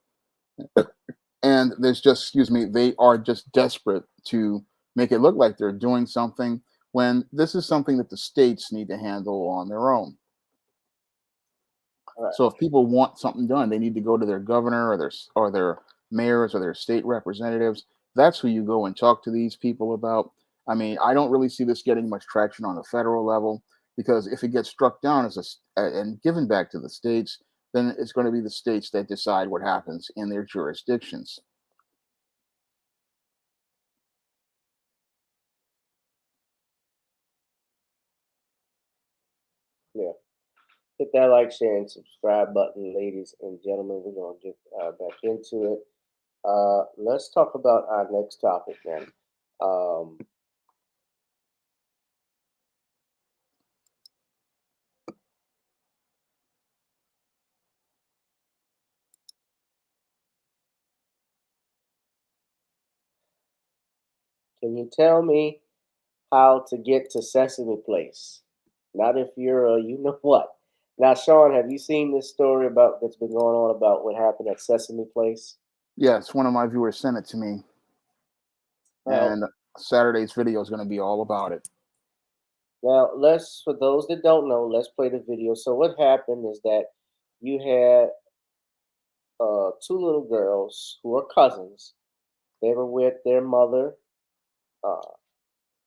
And there's just, excuse me, they are just desperate to make it look like they're doing something when this is something that the states need to handle on their own. All right. So if people want something done, they need to go to their governor or their mayors or their state representatives. That's who you go and talk to these people about. I mean, I don't really see this getting much traction on the federal level because if it gets struck down and given back to the states, then it's going to be the states that decide what happens in their jurisdictions. Yeah. Hit that like, share, and subscribe button, ladies and gentlemen. We're gonna get back into it. Let's talk about our next topic then. Um, can you tell me how to get to Sesame Place? Not if you're you know what. Now, Sean, have you seen this story about that's been going on about what happened at Sesame Place? Yes, one of my viewers sent it to me, Well, and Saturday's video is going to be all about it. now let's for those that don't know, let's play the video. So what happened is that you had two little girls who are cousins. They were with their mother, uh,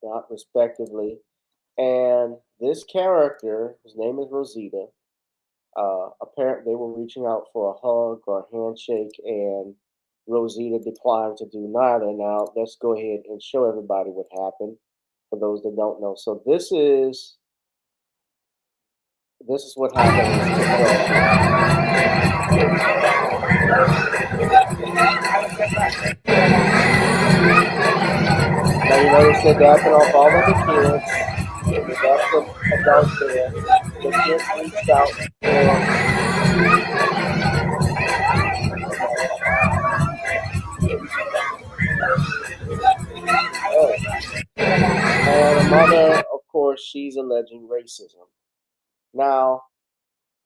not respectively, and this character, his name is Rosita. Apparently, they were reaching out for a hug or a handshake, and Rosita declined to do neither. Now, let's go ahead and show everybody what happened for those that don't know. So, this is This is what happened. Now you notice they're dapping off all of the kids. They got the adults there. The kids reached out and the mother, of course, she's alleging racism. Now,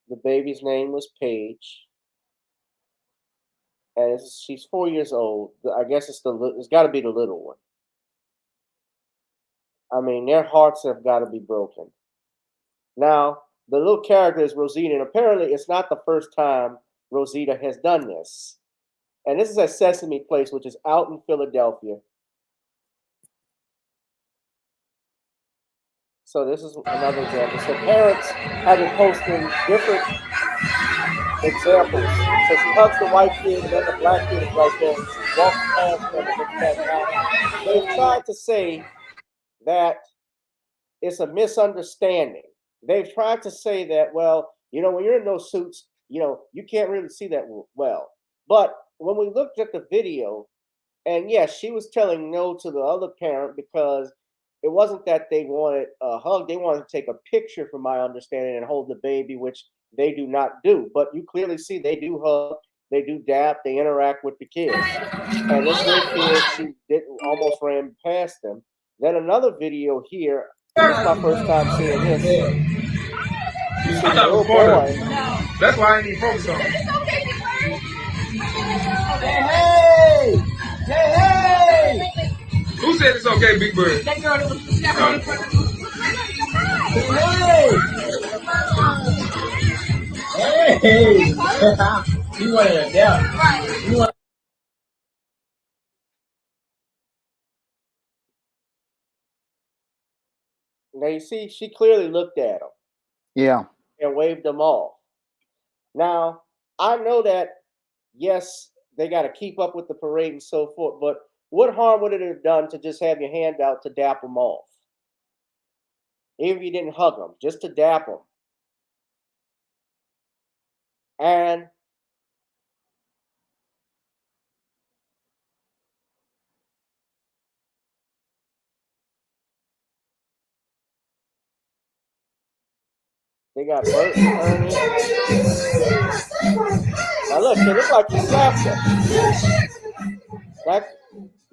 the baby's name was Paige, and she's 4 years old. I guess it's got to be the little one. I mean, their hearts have got to be broken. Now, the little character is Rosita, and apparently it's not the first time Rosita has done this. And this is at Sesame Place, which is out in Philadelphia. So this is another example. So parents have been posting different examples. So she hugs the white kid, and then the black kid is right there. She walks past them and looks back down. They've tried to say that it's a misunderstanding. They've tried to say that, well, when you're in those suits, you can't really see that well. But when we looked at the video, and yes, she was telling no to the other parent because it wasn't that they wanted a hug. They wanted to take a picture, from my understanding, and hold the baby, which they do not do. But you clearly see they do hug, they do dap, they interact with the kids. And this little kid, she almost ran past them. Then another video here. This is my first time seeing this. You see the little boy. That's why I ain't even focused on it. Hey! Who said it's okay, Big Bird? That girl that was snapping in front of me. Hey! You wanted to doubt. Right. Now you see, she clearly looked at him. Yeah. And waved them off. Now, I know that, yes, they got to keep up with the parade and so forth, but what harm would it have done to just have your hand out to dap them off? Even if you didn't hug them, just to dap them. And they got Bert and Ernie. Now look, it looks like he slapped them.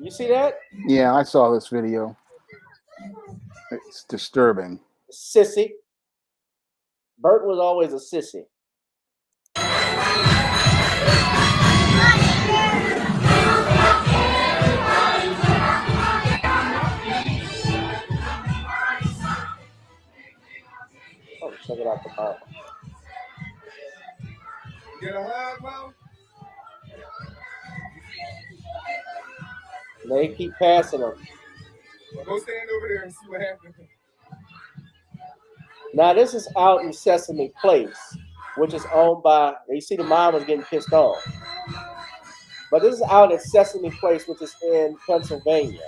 You see that? Yeah, I saw this video. It's disturbing. Sissy. Bert was always a sissy. Oh, check it out the Bible. Get a hug, Mom? They keep passing them. Well, go stand over there and see what happens. Now, this is out in Sesame Place, which is owned by, you see the mom was getting pissed off. But this is out at Sesame Place, which is in Pennsylvania,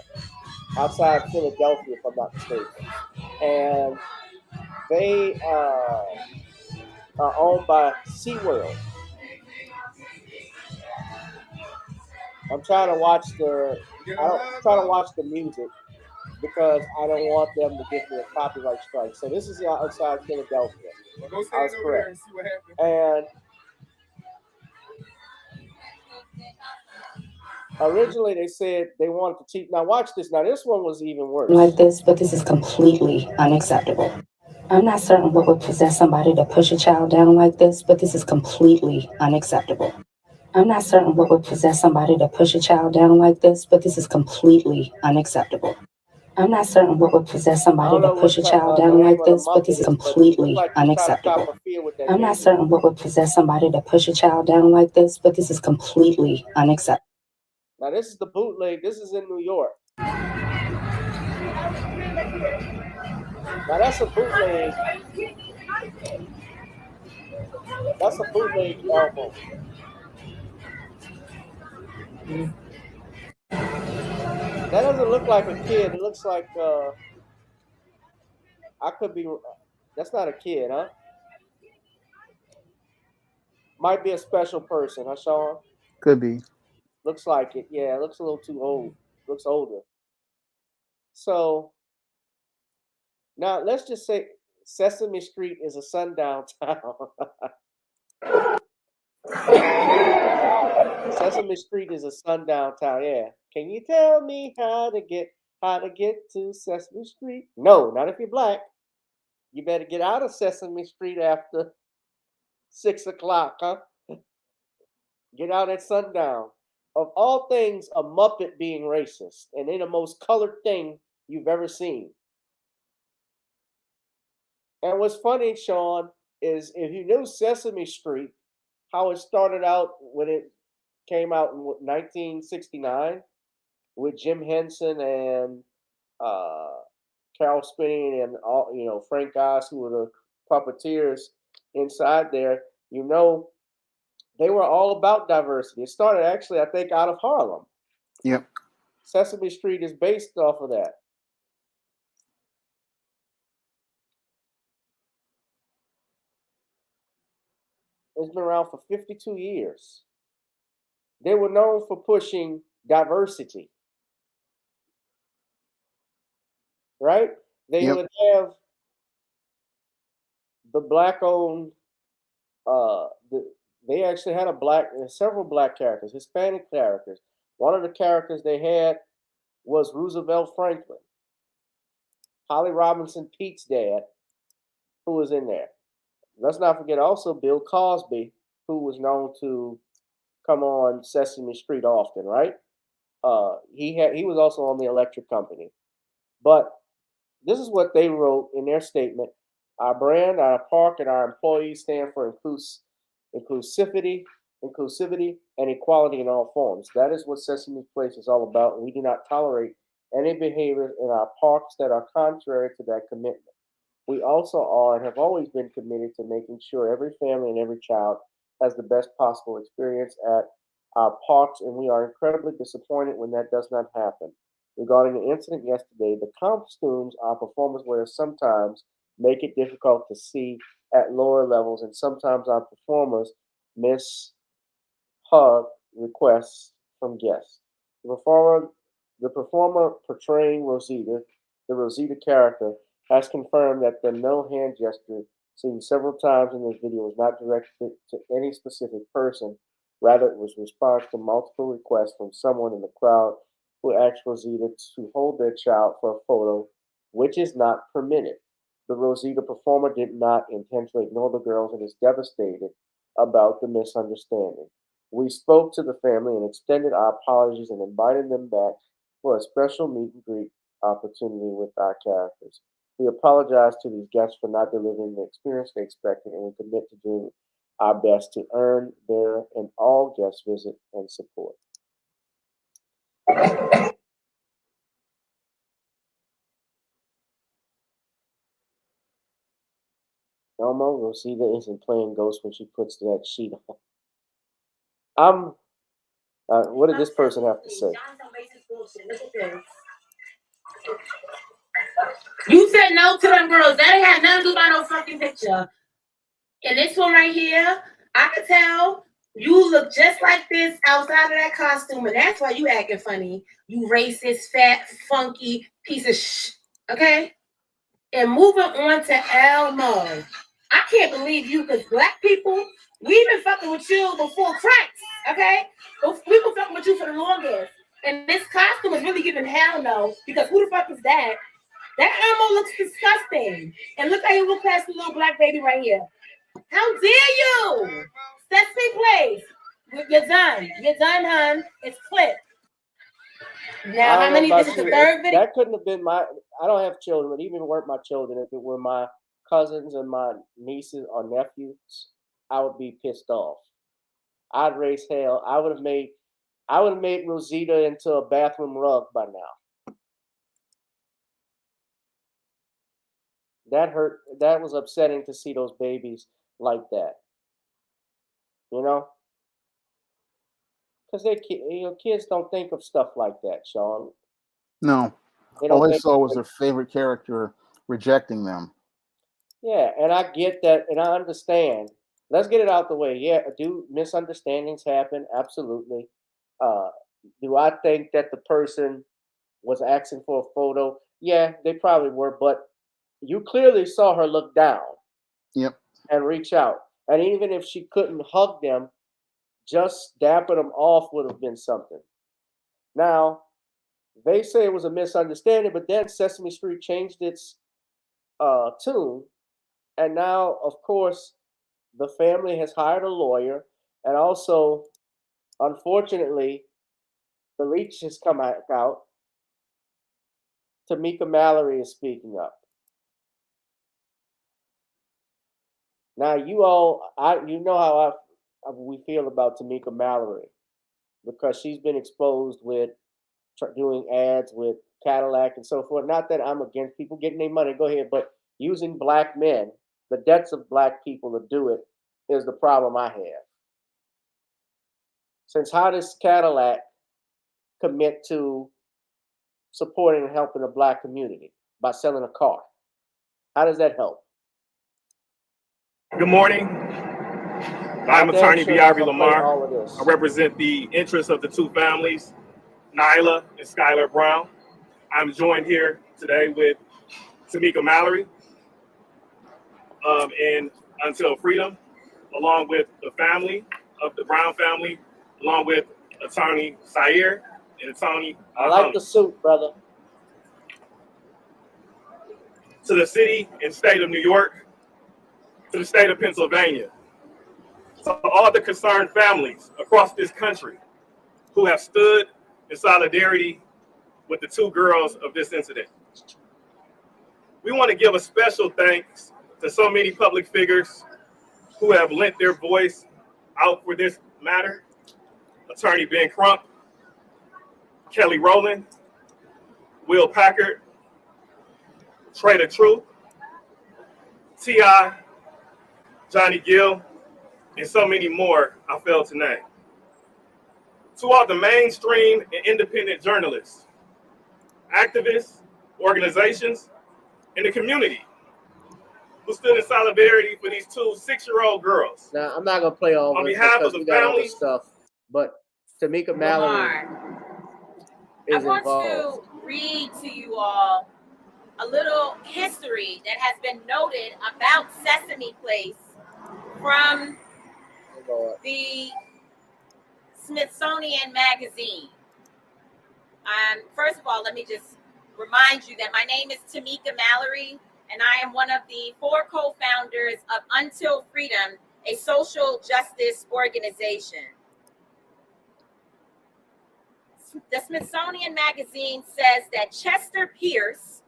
outside Philadelphia, if I'm not mistaken. And they are owned by SeaWorld. I'm trying to watch the music because I don't want them to give me a copyright strike. So this is outside Philadelphia. Well, go stand over there and see what happens. And originally they said they wanted to teach. Now watch this. Now this one was even worse. Like this, but this is completely unacceptable. I'm not certain what would possess somebody to push a child down like this, but this is completely unacceptable. I'm not certain what would possess somebody to push a child down like this, but this is completely unacceptable. I'm not certain what would possess somebody to push a child down like this, but this is completely unacceptable. I'm not certain what would possess somebody to push a child down like this, but this is completely unacceptable. Now this is the bootleg. This is in New York. Now that's a bootleg. That's a bootleg album. That doesn't look like a kid. It looks like I could be. That's not a kid, huh? Might be a special person, huh, Sean? Could be. Looks like it. Yeah, it looks a little too old. Looks older. So now let's just say Sesame Street is a sundown town. Sesame Street is a sundown town. Yeah. Can you tell me how to get to Sesame Street? No, not if you're black. You better get out of Sesame Street after 6 o'clock, huh? Get out at sundown. Of all things, a Muppet being racist, and they're the most colored thing you've ever seen. And what's funny, Sean, is if you knew Sesame Street, how it started out when it came out in 1969 with Jim Henson and uh, Carol Spinney and all, Frank Oz, who were the puppeteers inside there. They were all about diversity. It started actually, I think, out of Harlem. Yep. Sesame Street is based off of that. It's been around for 52 years. They were known for pushing diversity, right? They Yep. would have the black-owned. They actually had several black characters, Hispanic characters. One of the characters they had was Roosevelt Franklin, Holly Robinson Pete's dad, who was in there. Let's not forget also Bill Cosby, who was known to come on Sesame Street often, right? He was also on the Electric Company. But this is what they wrote in their statement. Our brand, our park, and our employees stand for inclusivity, and equality in all forms. That is what Sesame Place is all about, and we do not tolerate any behavior in our parks that are contrary to that commitment. We also are and have always been committed to making sure every family and every child has the best possible experience at our parks, and we are incredibly disappointed when that does not happen. Regarding the incident yesterday, the costumes our performers wear sometimes make it difficult to see at lower levels, and sometimes our performers miss hug requests from guests. The performer portraying Rosita, the Rosita character, has confirmed that the no hand gesture seen several times in this video was not directed to any specific person. Rather, it was response to multiple requests from someone in the crowd who asked Rosita to hold their child for a photo, which is not permitted. The Rosita performer did not intentionally ignore the girls and is devastated about the misunderstanding. We spoke to the family and extended our apologies and invited them back for a special meet and greet opportunity with our characters. We apologize to these guests for not delivering the experience they expected, and we commit to doing our best to earn their and all guest visit and support. Elmo, Rosita isn't playing ghost when she puts that sheet on. What did this person have to say? You said no to them girls. That ain't had nothing to do about no fucking picture. And this one right here, I could tell you look just like this outside of that costume, and that's why you acting funny. You racist, fat, funky piece of shit. Okay? And moving on to Elmo. I can't believe you, because black people, we've been fucking with you before Christ. Okay? We've been fucking with you for the longest. And this costume is really giving hell no, because who the fuck is that? That Elmo looks disgusting. And look how you look past the little black baby right here. How dare you? Sesame Place. You're done. You're done, hon. It's clipped. Now, how many? This is the third video. That couldn't have been my. I don't have children, but even weren't my children. If it were my cousins and my nieces or nephews, I would be pissed off. I'd raise hell. I would have made Rosita into a bathroom rug by now. That hurt. That was upsetting to see those babies like that. You know, because kids don't think of stuff like that, Sean. No. All they saw was their favorite character rejecting them. Yeah, and I get that, and I understand let's get it out the way. Yeah, do misunderstandings happen? Absolutely. Do I think that the person was asking for a photo? Yeah, they probably were, but you clearly saw her look down Yep. and reach out. And even if she couldn't hug them, just dapping them off would have been something. Now, they say it was a misunderstanding, but then Sesame Street changed its tune. And now, of course, the family has hired a lawyer. And also, unfortunately, the leech has come out. Tamika Mallory is speaking up. Now, you know how we feel about Tamika Mallory because she's been exposed with doing ads with Cadillac and so forth. Not that I'm against people getting their money, go ahead, but using black men, the deaths of black people to do it is the problem I have. Since how does Cadillac commit to supporting and helping the black community by selling a car? How does that help? Good morning. I'm attorney B.R.B. Lamar. I represent the interests of the two families, Nyla and Skylar Brown. I'm joined here today with Tamika Mallory and Until Freedom, along with the family of the Brown family, along with attorney Sayer and attorney I like the suit, brother. To the city and state of New York, to the state of Pennsylvania, to all the concerned families across this country who have stood in solidarity with the two girls of this incident. We want to give a special thanks to so many public figures who have lent their voice out for this matter. Attorney Ben Crump, Kelly Rowland, Will Packard, Trader Truth, T.I., Johnny Gill, and so many more I failed to name. To all the mainstream and independent journalists, activists, organizations, and the community who stood in solidarity for these two 6-year-old girls. Now, I'm not going to play all on this behalf of the family stuff, but Tamika Mallory is I involved. want to read to you all a little history that has been noted about Sesame Place from the Smithsonian Magazine. First of all, let me just remind you that my name is Tamika Mallory, and I am one of the 4 co-founders of Until Freedom, a social justice organization. The Smithsonian Magazine says that Chester Pierce,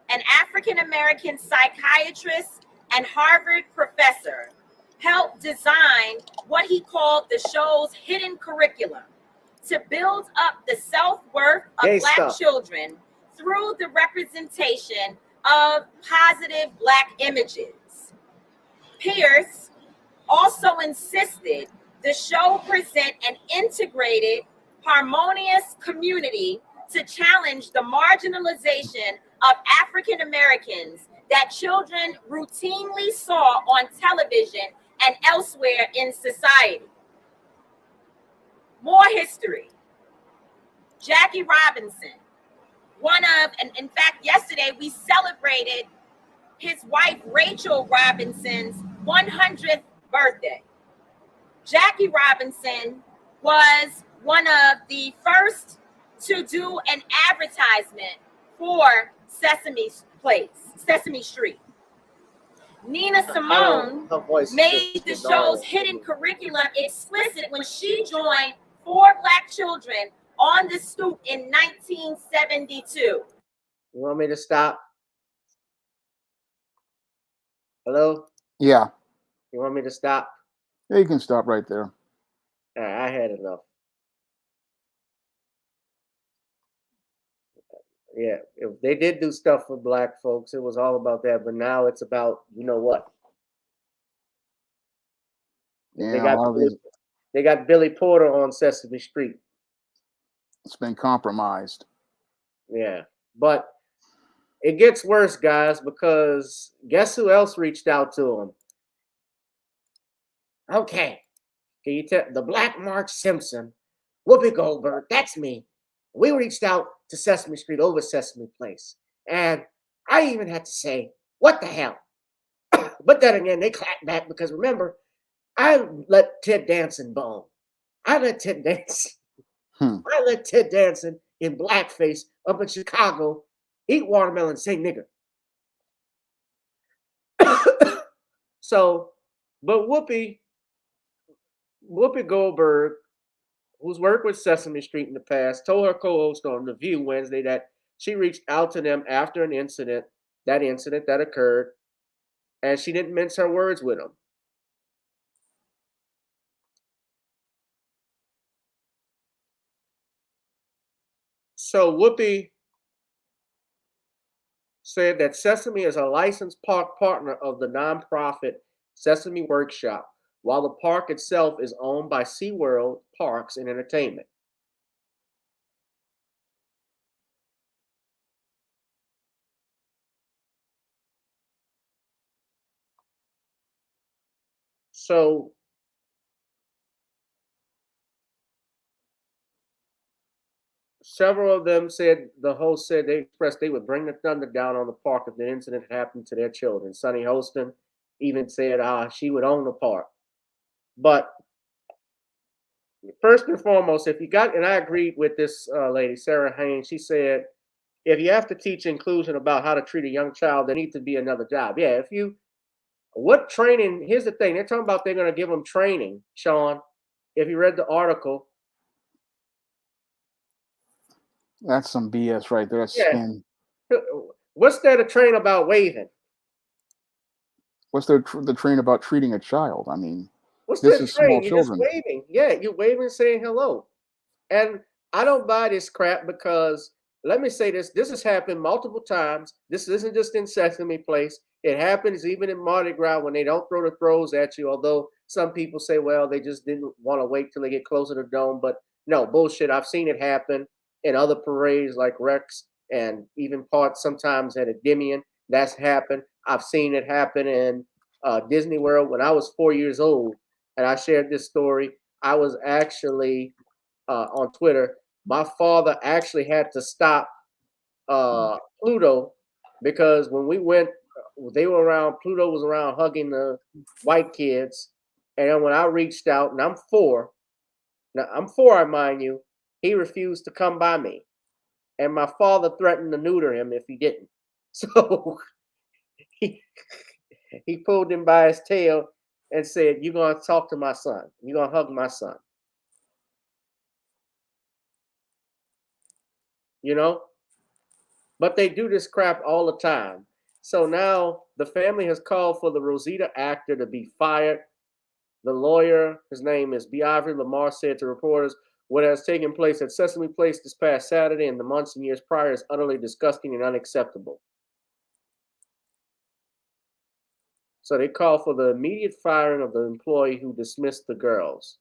an African-American psychiatrist and Harvard professor, helped design what he called the show's hidden curriculum to build up the self-worth of Black children through the representation of positive Black images. Pierce also insisted the show present an integrated, harmonious community to challenge the marginalization of African Americans that children routinely saw on television and elsewhere in society. More history. Jackie Robinson, and in fact, yesterday we celebrated his wife Rachel Robinson's 100th birthday. Jackie Robinson was one of the first to do an advertisement for Sesame Place, Sesame Street. Nina Simone made the show's hidden curriculum explicit when she joined 4 Black children on the stoop in 1972. You want me to stop? Hello? Yeah. You want me to stop? Yeah, you can stop right there. All right, I had enough. Yeah, if they did do stuff for Black folks, it was all about that. But now it's about, you know what? Yeah, they got Billy Porter on Sesame Street. It's been compromised. Yeah, but it gets worse, guys, because guess who else reached out to him? Okay, can you tell the Black Mark Simpson, Whoopi Goldberg? That's me. We reached out to Sesame Street over Sesame Place, and I even had to say, "What the hell?" But then again, they clapped back because remember, I let Ted Danson bone. I let Ted Danson. I let Ted Danson in blackface up in Chicago eat watermelon and say nigger. So, but Whoopi Goldberg, who's worked with Sesame Street in the past, told her co-host on The View Wednesday that she reached out to them after an incident, that occurred, and she didn't mince her words with them. So Whoopi said that Sesame is a licensed park partner of the nonprofit Sesame Workshop, while the park itself is owned by SeaWorld Parks and Entertainment. So several of them said, the host said they expressed they would bring the thunder down on the park if the incident happened to their children. Sunny Holston even said she would own the park. But first and foremost, if you got, and I agreed with this lady, Sarah Haynes, she said, if you have to teach inclusion about how to treat a young child, there needs to be another job. Yeah, what training, here's the thing, they're talking about they're going to give them training, Shawn. If you read the article. That's some BS right there. That's Yeah. spin. What's there to train about waving? What's the train about treating a child? I mean, what's this that is train? small You're children. just waving. Yeah, you're waving saying hello. And I don't buy this crap because let me say this. This has happened multiple times. This isn't just in Sesame Place. It happens even in Mardi Gras when they don't throw the throws at you, although some people say, well, they just didn't want to wait till they get closer to the dome. But no, bullshit. I've seen it happen in other parades like Rex and even parts sometimes at Endymion. That's happened. I've seen it happen in Disney World when I was 4 years old. And I shared this story. I was actually on Twitter. My father actually had to stop Pluto because when we went, they were around. Pluto was around hugging the white kids, and then when I reached out, and I'm 4. Now I'm 4, I mind you. He refused to come by me, and my father threatened to neuter him if he didn't. So he he pulled him by his tail and said, "You're gonna talk to my son. You're gonna hug my son." You know. But they do this crap all the time. So now the family has called for the Rosita actor to be fired. The lawyer, his name is Beaver Lamar, said to reporters, what has taken place at Sesame Place this past Saturday and the months and years prior is utterly disgusting and unacceptable. So they call for the immediate firing of the employee who dismissed the girls.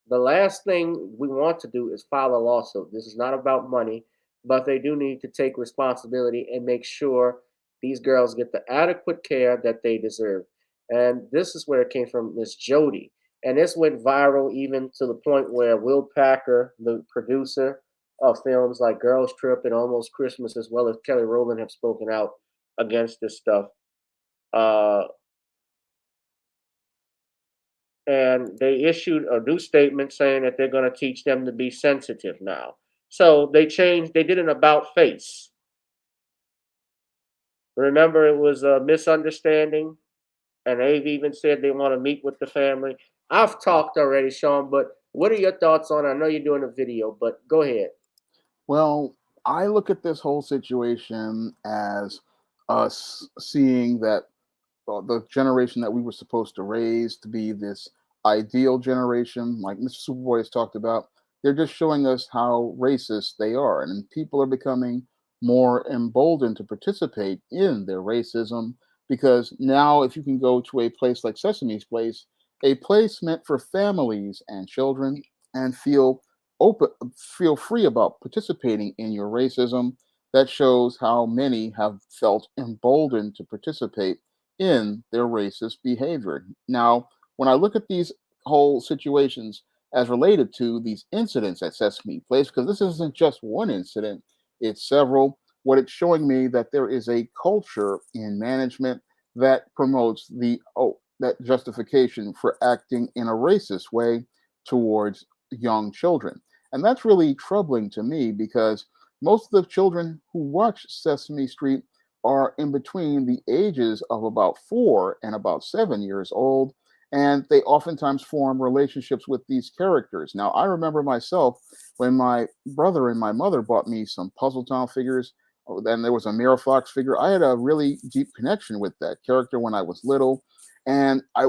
The last thing we want to do is file a lawsuit. This is not about money, but they do need to take responsibility and make sure these girls get the adequate care that they deserve. And this is where it came from, Miss Jody. And this went viral even to the point where Will Packer, the producer of films like Girls Trip and Almost Christmas, as well as Kelly Rowland, have spoken out against this stuff. And they issued a new statement saying that they're going to teach them to be sensitive now. So they did an about face. Remember, it was a misunderstanding, and they've even said they want to meet with the family. I've talked already, Shawn, but what are your thoughts on it? I know you're doing a video, but go ahead. Well, I look at this whole situation as us seeing that the generation that we were supposed to raise to be this ideal generation, like Mr. Superboy has talked about, they're just showing us how racist they are. And people are becoming more emboldened to participate in their racism because now, if you can go to a place like Sesame's Place, a place meant for families and children, and feel free about participating in your racism, that shows how many have felt emboldened to participate in their racist behavior. Now, when I look at these whole situations as related to these incidents at Sesame Place, because this isn't just one incident, it's several. What it's showing me that there is a culture in management that promotes that justification for acting in a racist way towards young children. And that's really troubling to me because most of the children who watch Sesame Street are in between the ages of about 4 and about 7 years old, and they oftentimes form relationships with these characters. Now, I remember myself when my brother and my mother bought me some Puzzle Town figures. Then there was a Mirror Fox figure. I had a really deep connection with that character when I was little, and I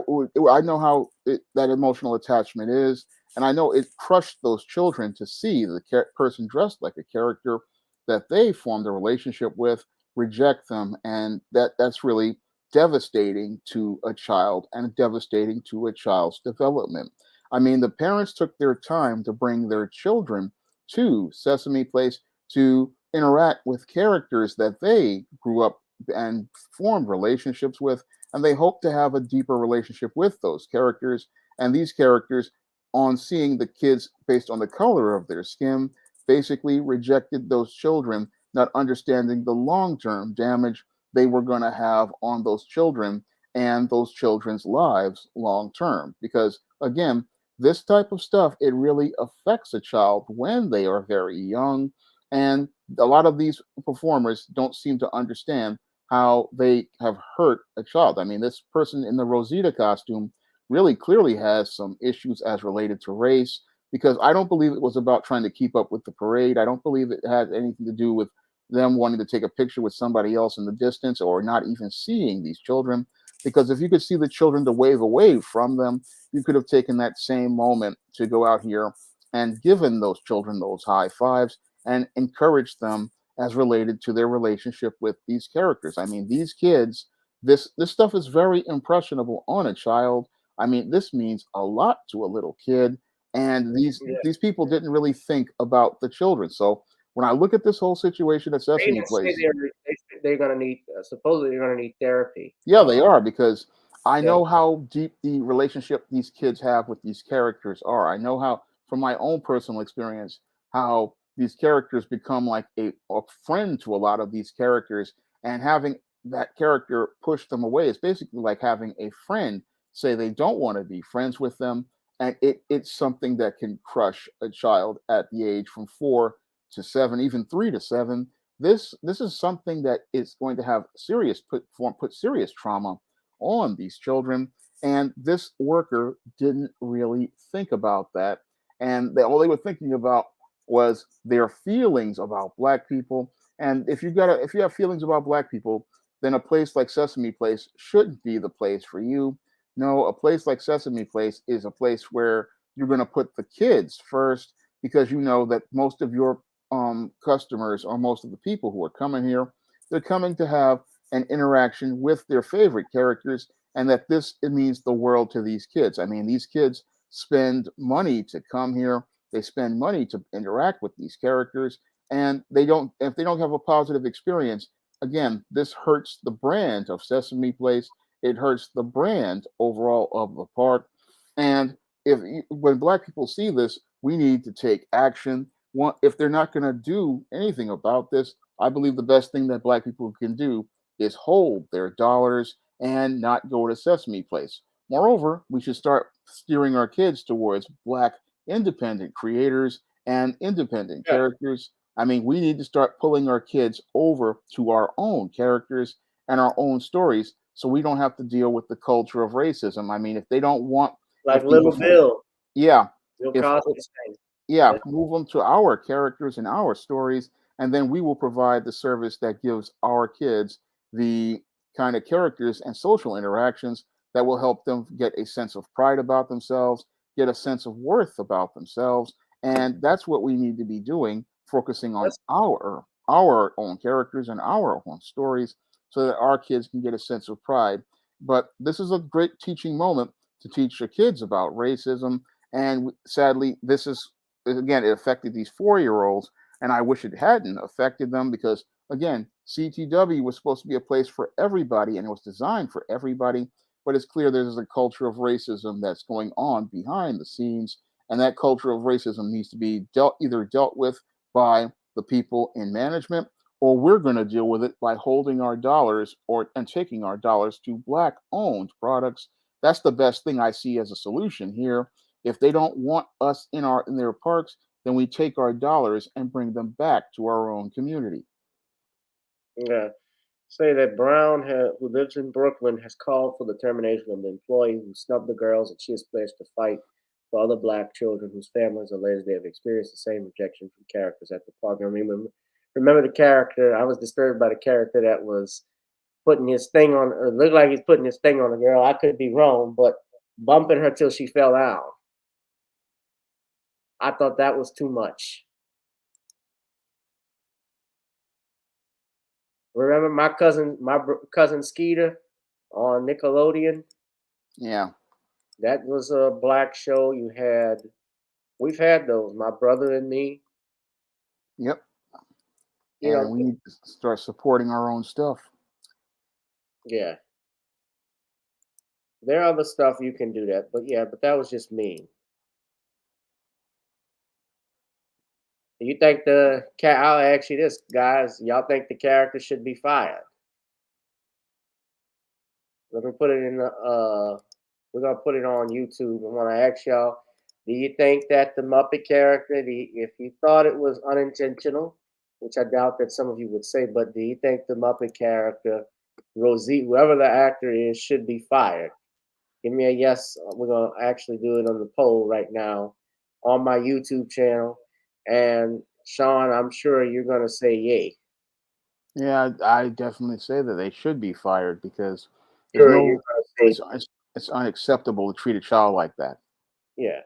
know how that emotional attachment is, and I know it crushed those children to see the person dressed like a character that they formed a relationship with reject them, and that's really devastating to a child and devastating to a child's development. I mean, the parents took their time to bring their children to Sesame Place to interact with characters that they grew up and formed relationships with, and they hope to have a deeper relationship with those characters. And these characters, on seeing the kids based on the color of their skin, basically rejected those children, not understanding the long term damage they were going to have on those children and those children's lives long term. Because again, this type of stuff, it really affects a child when they are very young. And a lot of these performers don't seem to understand how they have hurt a child. I mean, this person in the Rosita costume really clearly has some issues as related to race, because I don't believe it was about trying to keep up with the parade. I don't believe it had anything to do with them wanting to take a picture with somebody else in the distance or not even seeing these children. Because if you could see the children to wave away from them, you could have taken that same moment to go out here and given those children those high fives and encouraged them as related to their relationship with these characters. I mean, these kids, this stuff is very impressionable on a child. I mean, this means a lot to a little kid, and Yeah. these people didn't really think about the children. So when I look at this whole situation at They Sesame even say Place, they're going to need, supposedly they're going to need therapy. yeah, they are, because I Yeah. know how deep the relationship these kids have with these characters are. I know how, from my own personal experience, how these characters become like a friend to a lot of these characters, and having that character push them away is basically like having a friend say they don't want to be friends with them. And it's something that can crush a child at the age from 4 to 7, even 3 to 7. This is something that is going to have put serious trauma on these children, and this worker didn't really think about that, and all they were thinking about was their feelings about black people. And if you have feelings about black people, then a place like Sesame Place shouldn't be the place for you. No, a place like Sesame Place is a place where you're going to put the kids first, because you know that most of your customers, or most of the people who are coming here, they're coming to have an interaction with their favorite characters, and that it means the world to these kids. I mean, these kids spend money to come here. They spend money to interact with these characters, and if they don't have a positive experience, again, this hurts the brand of Sesame Place. It hurts the brand overall of the park. And when black people see this, we need to take action. If they're not going to do anything about this, I believe the best thing that black people can do is hold their dollars and not go to Sesame Place. Moreover, we should start steering our kids towards black independent creators and independent Yeah. characters. I mean, we need to start pulling our kids over to our own characters and our own stories, so we don't have to deal with the culture of racism. I mean, if they don't want, Like if the Little Bill, yeah, Bill if Cosby's thing. yeah, Yeah. move them to our characters and our stories, and then we will provide the service that gives our kids the kind of characters and social interactions that will help them get a sense of pride about themselves, get a sense of worth about themselves. And that's what we need to be doing, focusing on That's our own characters and our own stories, so that our kids can get a sense of pride. But this is a great teaching moment to teach your kids about racism. And sadly, this is, again, it affected these 4-year olds, and I wish it hadn't affected them, because again, CTW was supposed to be a place for everybody, and it was designed for everybody. But it's clear there's a culture of racism that's going on behind the scenes, and that culture of racism needs to be either dealt with by the people in management, or we're going to deal with it by holding our dollars and taking our dollars to Black-owned products. That's the best thing I see as a solution here. If they don't want us in their parks, then we take our dollars and bring them back to our own community. Yeah. Say that Brown, who lives in Brooklyn, has called for the termination of the employee who snubbed the girls at Chia's Place to fight for other Black children whose families allege they have experienced the same rejection from characters at the park. I remember the character. I was disturbed by the character that was putting his thing on, or looked like he's putting his thing on the girl. I could be wrong, but bumping her till she fell down. I thought that was too much. Remember my cousin Skeeter on Nickelodeon? Yeah. That was a Black show. We've had those, My Brother and Me. Yep. You and we need to start supporting our own stuff. Yeah. There are other stuff you can do that, but that was just mean. Do you think I'll ask you this, guys, y'all think the character should be fired? Let me put it in we're gonna put it on YouTube. I want to ask y'all, do you think that the Muppet character, if you thought it was unintentional, which I doubt that some of you would say, but do you think the Muppet character, Rosie, whoever the actor is, should be fired? Give me a yes. We're gonna actually do it on the poll right now on my YouTube channel. And Shawn, I'm sure you're gonna say yay. Yeah, I definitely say that they should be fired because Sure, you're gonna say it's unacceptable to treat a child like that. yeah.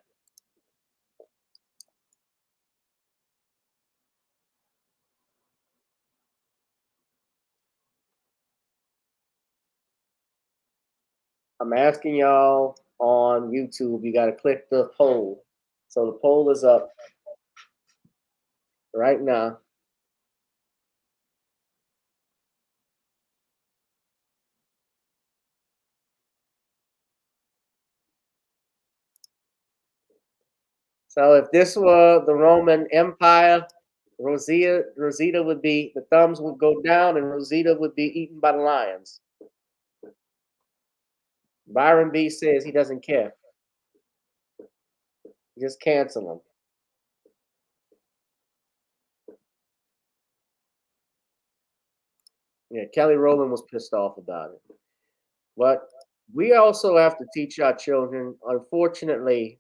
I'm asking y'all on YouTube, you got to click the poll. So the poll is up right now. So if this were the Roman Empire, Rosita would be, the thumbs would go down and Rosita would be eaten by the lions. Byron B says he doesn't care. Just cancel him. Yeah, Kelly Rowland was pissed off about it. But we also have to teach our children, unfortunately,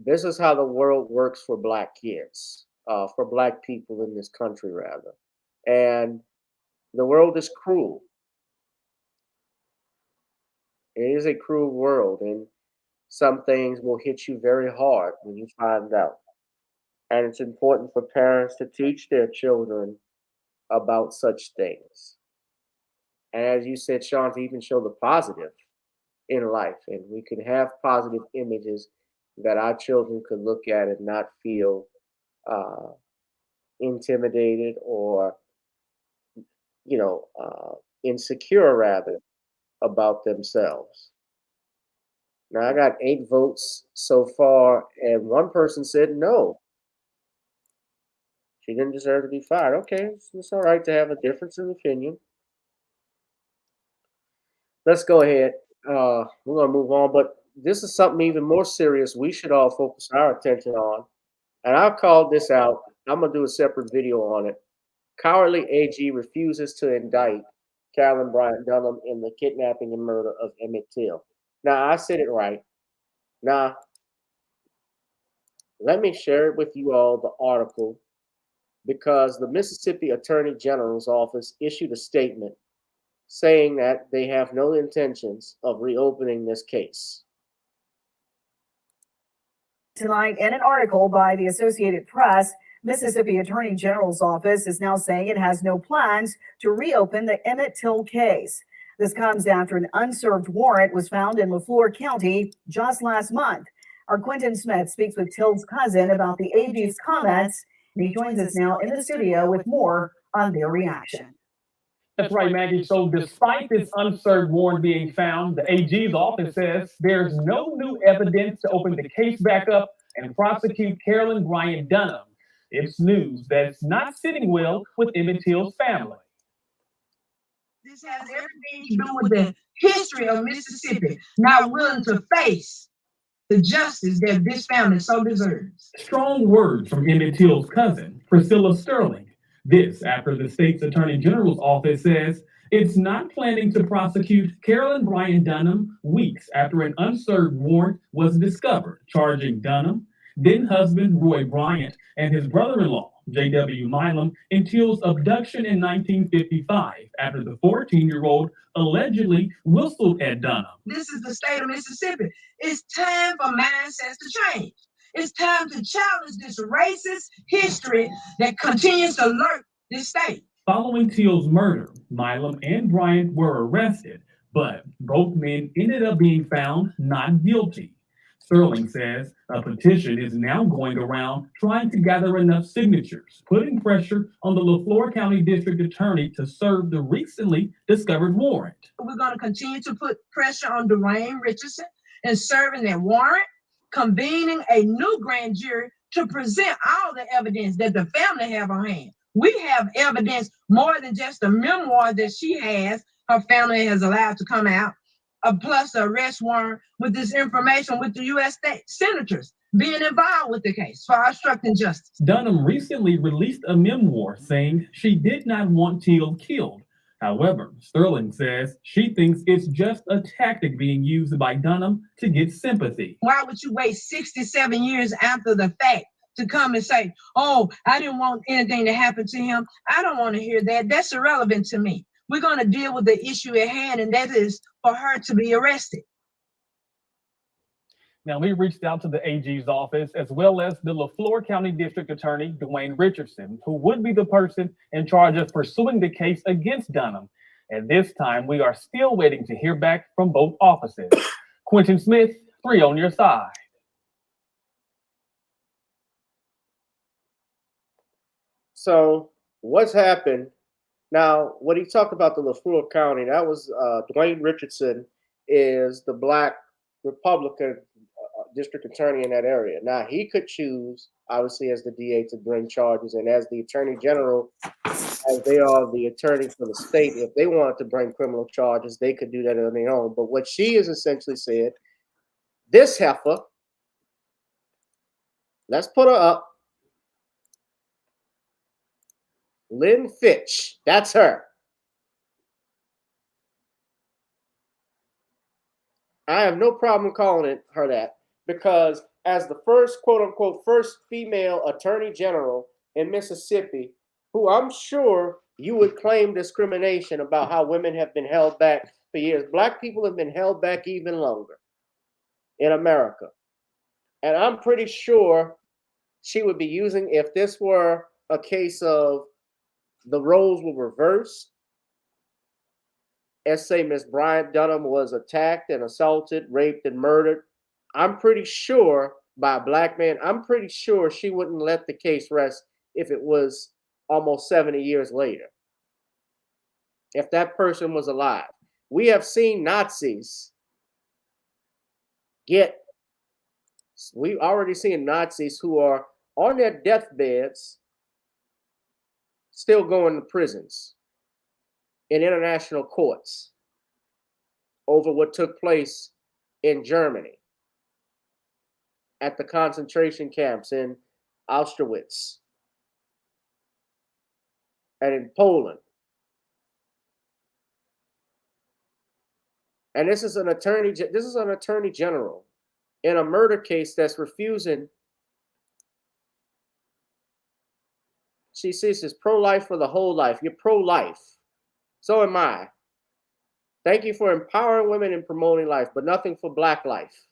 this is how the world works for Black kids, for Black people in this country, rather. And the world is cruel. It is a cruel world, and some things will hit you very hard when you find out. And it's important for parents to teach their children about such things. And as you said, Shawn, to even show the positive in life. And we can have positive images that our children could look at and not feel intimidated or, insecure, rather, about themselves. Now, I got 8 votes so far, and one person said no. She didn't deserve to be fired. Okay, it's all right to have a difference of opinion. Let's go ahead. We're going to move on, but this is something even more serious we should all focus our attention on. And I've called this out. I'm going to do a separate video on it. Cowardly AG refuses to indict Carolyn Bryant-Dunham in the kidnapping and murder of Emmitt Till. Now, I said it right. Now, let me share it with you all, the article, because the Mississippi Attorney General's office issued a statement saying that they have no intentions of reopening this case. Tonight, in an article by the Associated Press, Mississippi Attorney General's office is now saying it has no plans to reopen the Emmitt Till case. This comes after an unserved warrant was found in LaFleur County just last month. Our Quentin Smith speaks with Till's cousin about the AG's comments, and he joins us now in the studio with more on their reaction. That's right, Maggie. So despite this unserved warrant being found, the AG's office says there's no new evidence to open the case back up and prosecute Carolyn Bryant-Dunham. It's news that's not sitting well with Emmitt Till's family. This has everything to do with the history of Mississippi not willing to face the justice that this family so deserves. Strong words from Emmitt Till's cousin, Priscilla Sterling. This after the state's attorney general's office says it's not planning to prosecute Carolyn Bryant-Dunham weeks after an unserved warrant was discovered, charging Dunham, then husband Roy Bryant, and his brother-in-law, J.W. Milam, in Till's abduction in 1955 after the 14-year-old allegedly whistled at Dunham. This is the state of Mississippi. It's time for mindsets to change. It's time to challenge this racist history that continues to lurk this state. Following Till's murder, Milam and Bryant were arrested, but both men ended up being found not guilty. Sterling says a petition is now going around trying to gather enough signatures, putting pressure on the LaFleur County District Attorney to serve the recently discovered warrant. We're going to continue to put pressure on Dwayne Richardson in serving that warrant, convening a new grand jury to present all the evidence that the family have on hand. We have evidence more than just a memoir that she has, her family has allowed to come out, plus the arrest warrant with this information with the U.S. state senators being involved with the case for obstructing justice. Dunham recently released a memoir saying she did not want Till killed. However, Sterling says she thinks it's just a tactic being used by Dunham to get sympathy. Why would you wait 67 years after the fact to come and say, oh, I didn't want anything to happen to him? I don't want to hear that. That's irrelevant to me. We're going to deal with the issue at hand, and that is for her to be arrested. Now, we reached out to the AG's office as well as the LaFleur County District Attorney, Dwayne Richardson, who would be the person in charge of pursuing the case against Dunham. At this time, we are still waiting to hear back from both offices. Quentin Smith, 3 on your side. So what's happened? Now, when he talked about the LaFleur County, that was Dwayne Richardson is the Black Republican district attorney in that area. Now, he could choose, obviously, as the DA to bring charges, and as the attorney general, as they are the attorney for the state, if they wanted to bring criminal charges, they could do that on their own. But what she has essentially said, this heifer, let's put her up. Lynn Fitch, that's her. I have no problem calling her that, because as the first, quote unquote, first female attorney general in Mississippi, who I'm sure you would claim discrimination about how women have been held back for years. Black people have been held back even longer in America. And I'm pretty sure she would be using, if this were a case of the roles were reversed, as say Miss Bryant-Dunham was attacked and assaulted, raped and murdered, I'm pretty sure by a black man, I'm pretty sure she wouldn't let the case rest if it was almost 70 years later. If that person was alive. We have seen Nazis we've already seen Nazis who are on their deathbeds still going to prisons in international courts over what took place in Germany at the concentration camps in Auschwitz and in Poland. And this is an attorney general in a murder case that's refusing. She says it's pro-life for the whole life. You're pro-life. So am I. Thank you for empowering women and promoting life, but nothing for Black life.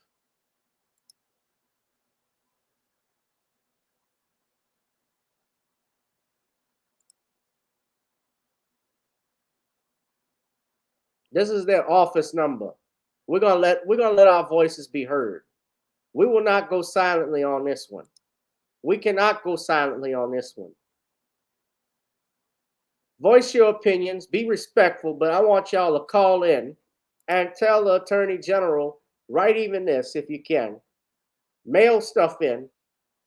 This is their office number. We're gonna let our voices be heard. We will not go silently on this one. We cannot go silently on this one. Voice your opinions, be respectful, but I want y'all to call in and tell the Attorney General, write even this if you can. Mail stuff in.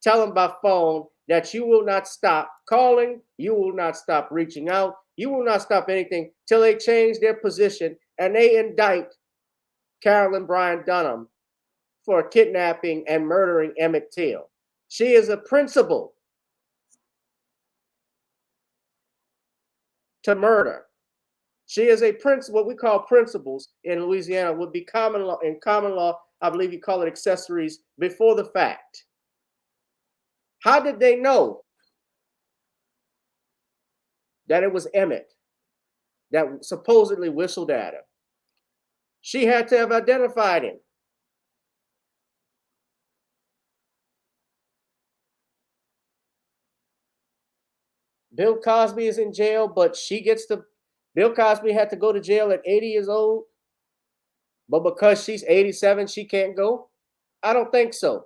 Tell them by phone that you will not stop calling, you will not stop reaching out, you will not stop anything till they change their position and they indict Carolyn Bryant-Dunham for kidnapping and murdering Emmitt Till. She is a principal to murder. She is a principal. What we call principals in Louisiana would be common law. In common law, I believe you call it accessories before the fact. How did they know that it was Emmitt that supposedly whistled at her? She had to have identified him. Bill Cosby is in jail, but Bill Cosby had to go to jail at 80 years old, but because she's 87, she can't go? I don't think so.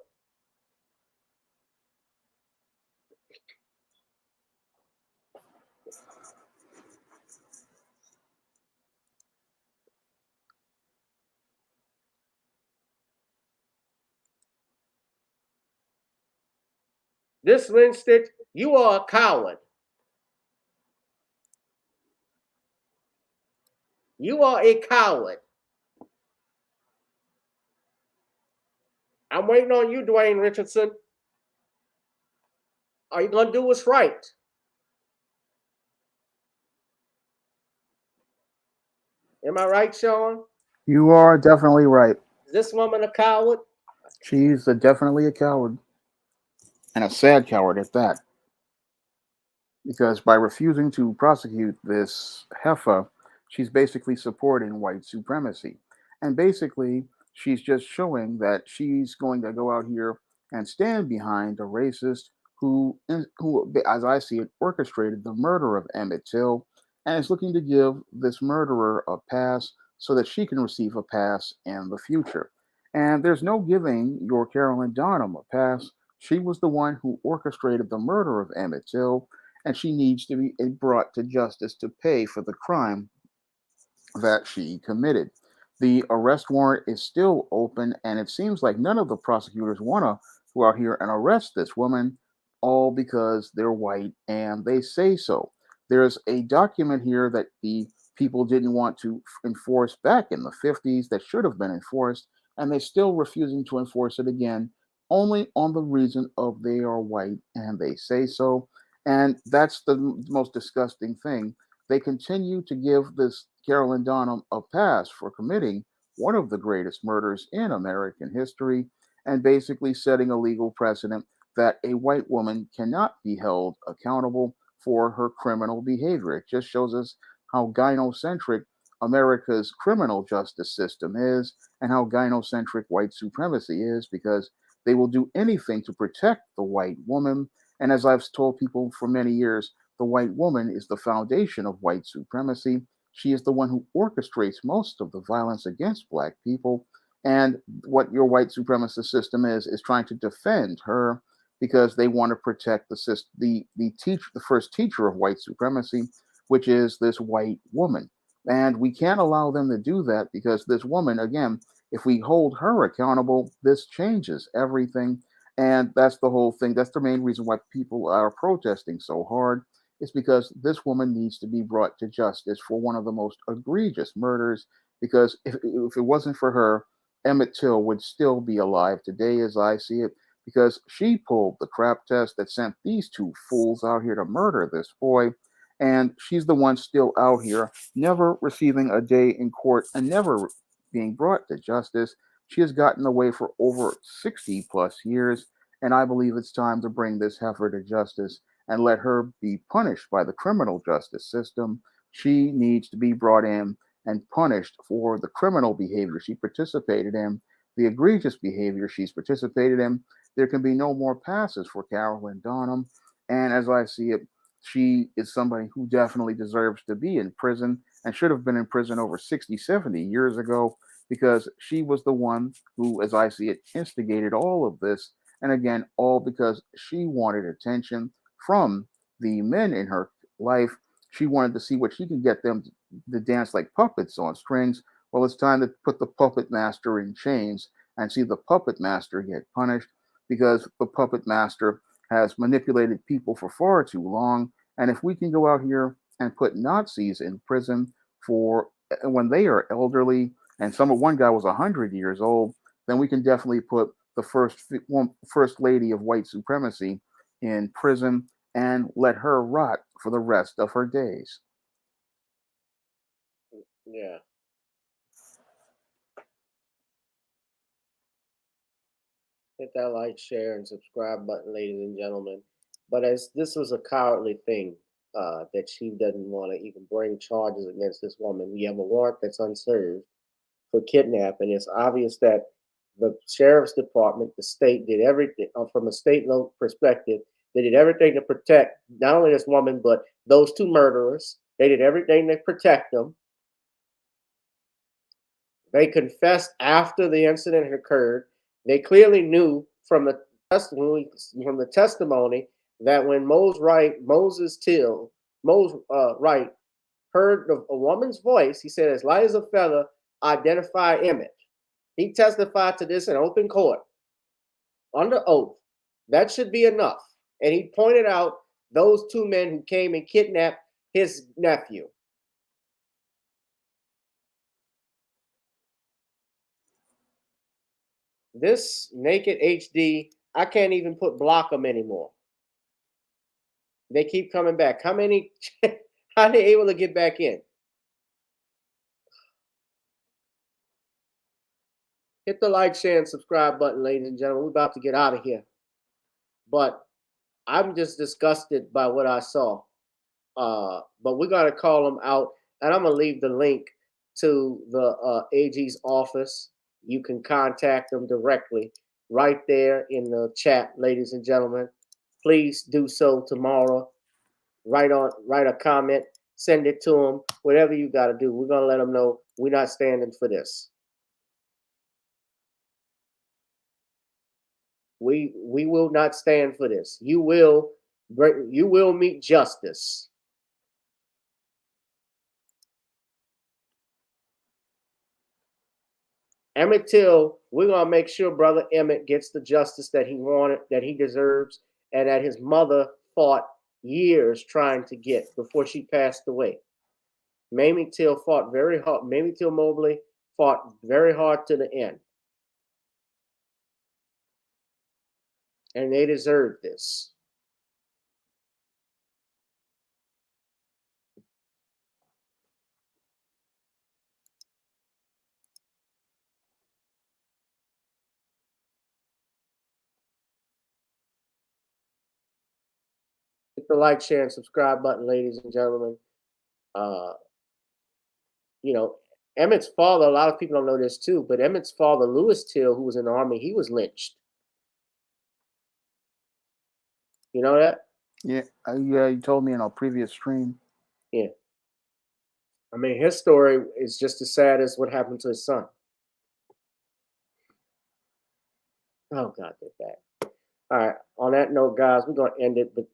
This Lynn Fitch, you are a coward. You are a coward. I'm waiting on you, Dwayne Richardson. Are you going to do what's right? Am I right, Shawn? You are definitely right. Is this woman a coward? She's definitely a coward. And a sad coward at that. Because by refusing to prosecute this heifer, she's basically supporting white supremacy. And basically, she's just showing that she's going to go out here and stand behind a racist who, as I see it, orchestrated the murder of Emmitt Till and is looking to give this murderer a pass so that she can receive a pass in the future. And there's no giving your Carolyn Dunham a pass. She was the one who orchestrated the murder of Emmitt Till, and she needs to be brought to justice to pay for the crime that she committed. The arrest warrant is still open, and it seems like none of the prosecutors want to go out here and arrest this woman, all because they're white and they say so. There's a document here that the people didn't want to enforce back in the 50s that should have been enforced, and they're still refusing to enforce it again, only on the reason of they are white and they say so. And that's the most disgusting thing. They continue to give this Carolyn Dunham a pass for committing one of the greatest murders in American history and basically setting a legal precedent that a white woman cannot be held accountable for her criminal behavior. It just shows us how gynocentric America's criminal justice system is and how gynocentric white supremacy is, because they will do anything to protect the white woman. And as I've told people for many years, the white woman is the foundation of white supremacy. She is the one who orchestrates most of the violence against black people. And what your white supremacist system is trying to defend her because they want to protect the system, the first teacher of white supremacy, which is this white woman. And we can't allow them to do that, because this woman, again, if we hold her accountable, this changes everything. And that's the whole thing. That's the main reason why people are protesting so hard. It's because this woman needs to be brought to justice for one of the most egregious murders. Because if it wasn't for her, Emmitt Till would still be alive today, as I see it, because she pulled the crap test that sent these two fools out here to murder this boy. And she's the one still out here, never receiving a day in court and never being brought to justice. She has gotten away for over 60 plus years, and I believe it's time to bring this heifer to justice and let her be punished by the criminal justice system. She needs to be brought in and punished for the criminal behavior she participated in, the egregious behavior she's participated in. There can be no more passes for Carolyn Dunham. And as I see it, she is somebody who definitely deserves to be in prison and should have been in prison over 60, 70 years ago, because she was the one who, as I see it, instigated all of this. And again, all because she wanted attention from the men in her life. she wanted to see what she could get them to dance like puppets on strings. Well, it's time to put the puppet master in chains and see the puppet master get punished because the puppet master has manipulated people for far too long. And if we can go out here and put Nazis in prison for when they are elderly, and one guy was 100 years old, then we can definitely put the first lady of white supremacy in prison and let her rot for the rest of her days. Yeah. Hit that like, share, and subscribe button, ladies and gentlemen. But as this was a cowardly thing, that she doesn't want to even bring charges against this woman. We have a warrant that's unserved for kidnapping. It's obvious that the sheriff's department, the state, did everything from a state perspective. They did everything to protect not only this woman, but those two murderers. They did everything to protect them. They confessed after the incident had occurred. They clearly knew from the testimony that when Moses Till Wright heard a woman's voice, he said, as light as a feather, identify Emmitt. He testified to this in open court under oath. That should be enough. And he pointed out those two men who came and kidnapped his nephew. This naked HD, I can't even block them anymore. They keep coming back. How are they able to get back in? Hit the like, share, and subscribe button, ladies and gentlemen. We're about to get out of here. But I'm just disgusted by what I saw. But we're going to call them out. And I'm going to leave the link to the AG's office. You can contact them directly right there in the chat, ladies and gentlemen. Please do so tomorrow. Write a comment, send it to them, whatever you got to do. We're going to let them know we're not standing for this. We will not stand for this. You will meet justice. Emmitt Till, we're going to make sure Brother Emmitt gets the justice that he wanted, that he deserves, and that his mother fought years trying to get before she passed away. Mamie Till fought very hard. Mamie Till Mobley fought very hard to the end. And they deserve this. Hit the like, share, and subscribe button, ladies and gentlemen. Emmitt's father, a lot of people don't know this too, but Emmitt's father, Louis Till, who was in the Army, he was lynched. You know that? Yeah, you told me in a previous stream. Yeah. I mean, his story is just as sad as what happened to his son. Oh, God, they're back. All right. On that note, guys, we're going to end it. But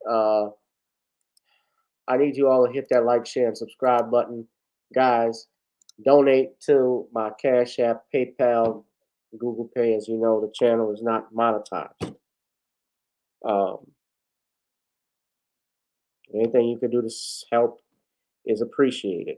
I need you all to hit that like, share, and subscribe button. Guys, donate to my Cash App, PayPal, Google Pay. As you know, the channel is not monetized. Anything you can do to help is appreciated.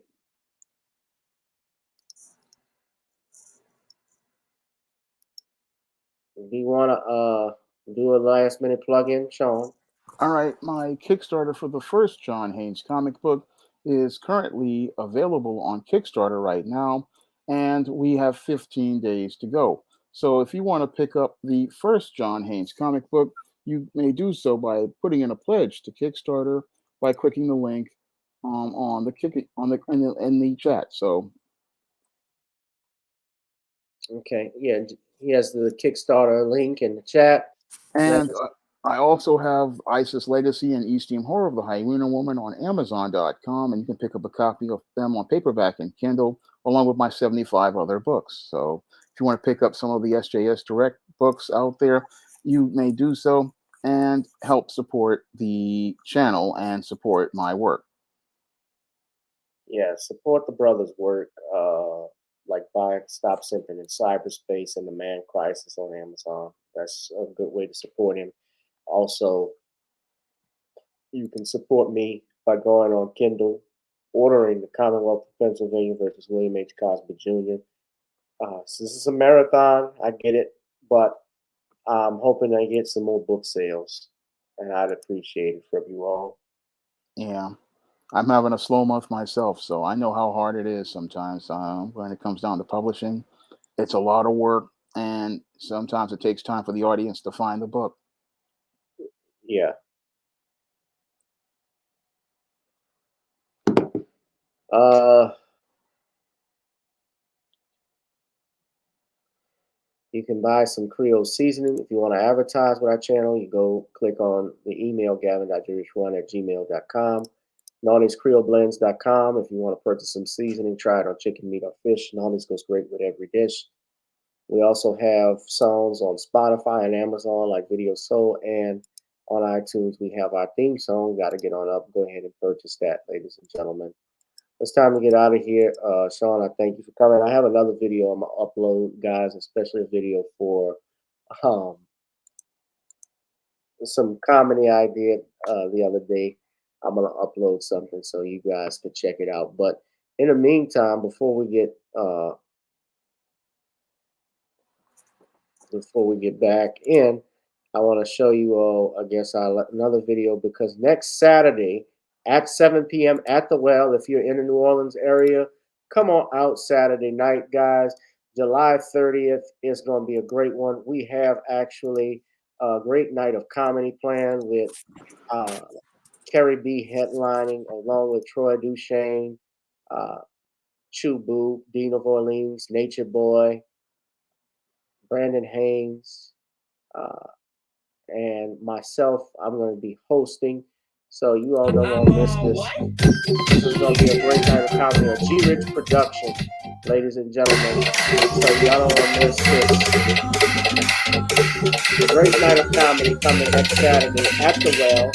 Do you want to do a last minute plug-in, Shawn? All right, my Kickstarter for the first John Haynes comic book is currently available on Kickstarter right now, and we have 15 days to go. So if you want to pick up the first John Haynes comic book, you may do so by putting in a pledge to Kickstarter by clicking the link in the chat. So, okay, yeah, he has the Kickstarter link in the chat. And I also have ISIS Legacy and East Horror of the Hyena Woman on Amazon.com, and you can pick up a copy of them on paperback and Kindle, along with my 75 other books. So if you want to pick up some of the SJS Direct books out there, you may do so and help support the channel and support my work. Yeah, support the brother's work, like buy Stop Simping in Cyberspace and The Man Crisis on Amazon. That's a good way to support him. Also, you can support me by going on Kindle, ordering The Commonwealth of Pennsylvania versus William H. Cosby Jr. So this is a marathon, I get it, but I'm hoping I get some more book sales, and I'd appreciate it from you all. Yeah. I'm having a slow month myself, so I know how hard it is sometimes when it comes down to publishing. It's a lot of work, and sometimes it takes time for the audience to find the book. Yeah. You can buy some Creole seasoning. If you want to advertise with our channel, you go click on the email gavin.jrishwan@gmail.com. Naughty'sCreoleBlends.com. If you want to purchase some seasoning, try it on chicken, meat, or fish. Naughty's goes great with every dish. We also have songs on Spotify and Amazon like Video Soul, and on iTunes we have our theme song. Got to get on up. Go ahead and purchase that, ladies and gentlemen. It's time to get out of here. Shawn, I thank you for coming. I have another video I'm going to upload, guys, especially a video for some comedy I did the other day. I'm going to upload something so you guys can check it out. But in the meantime, before we get back in, I want to show you all, I guess, another video, because next Saturday at 7 p.m. at the Well, if you're in the New Orleans area, come on out Saturday night, guys. July 30th is going to be a great one. We have actually a great night of comedy planned with Carrie B headlining, along with Troy Duchesne, Chubu, Dean of Orleans, Nature Boy, Brandon Haynes, and myself. I'm going to be hosting, so you all don't want to miss this. This is going to be a great night of comedy, a G-Rich production, ladies and gentlemen. So y'all don't want to miss this. A great night of comedy coming next Saturday at the Well.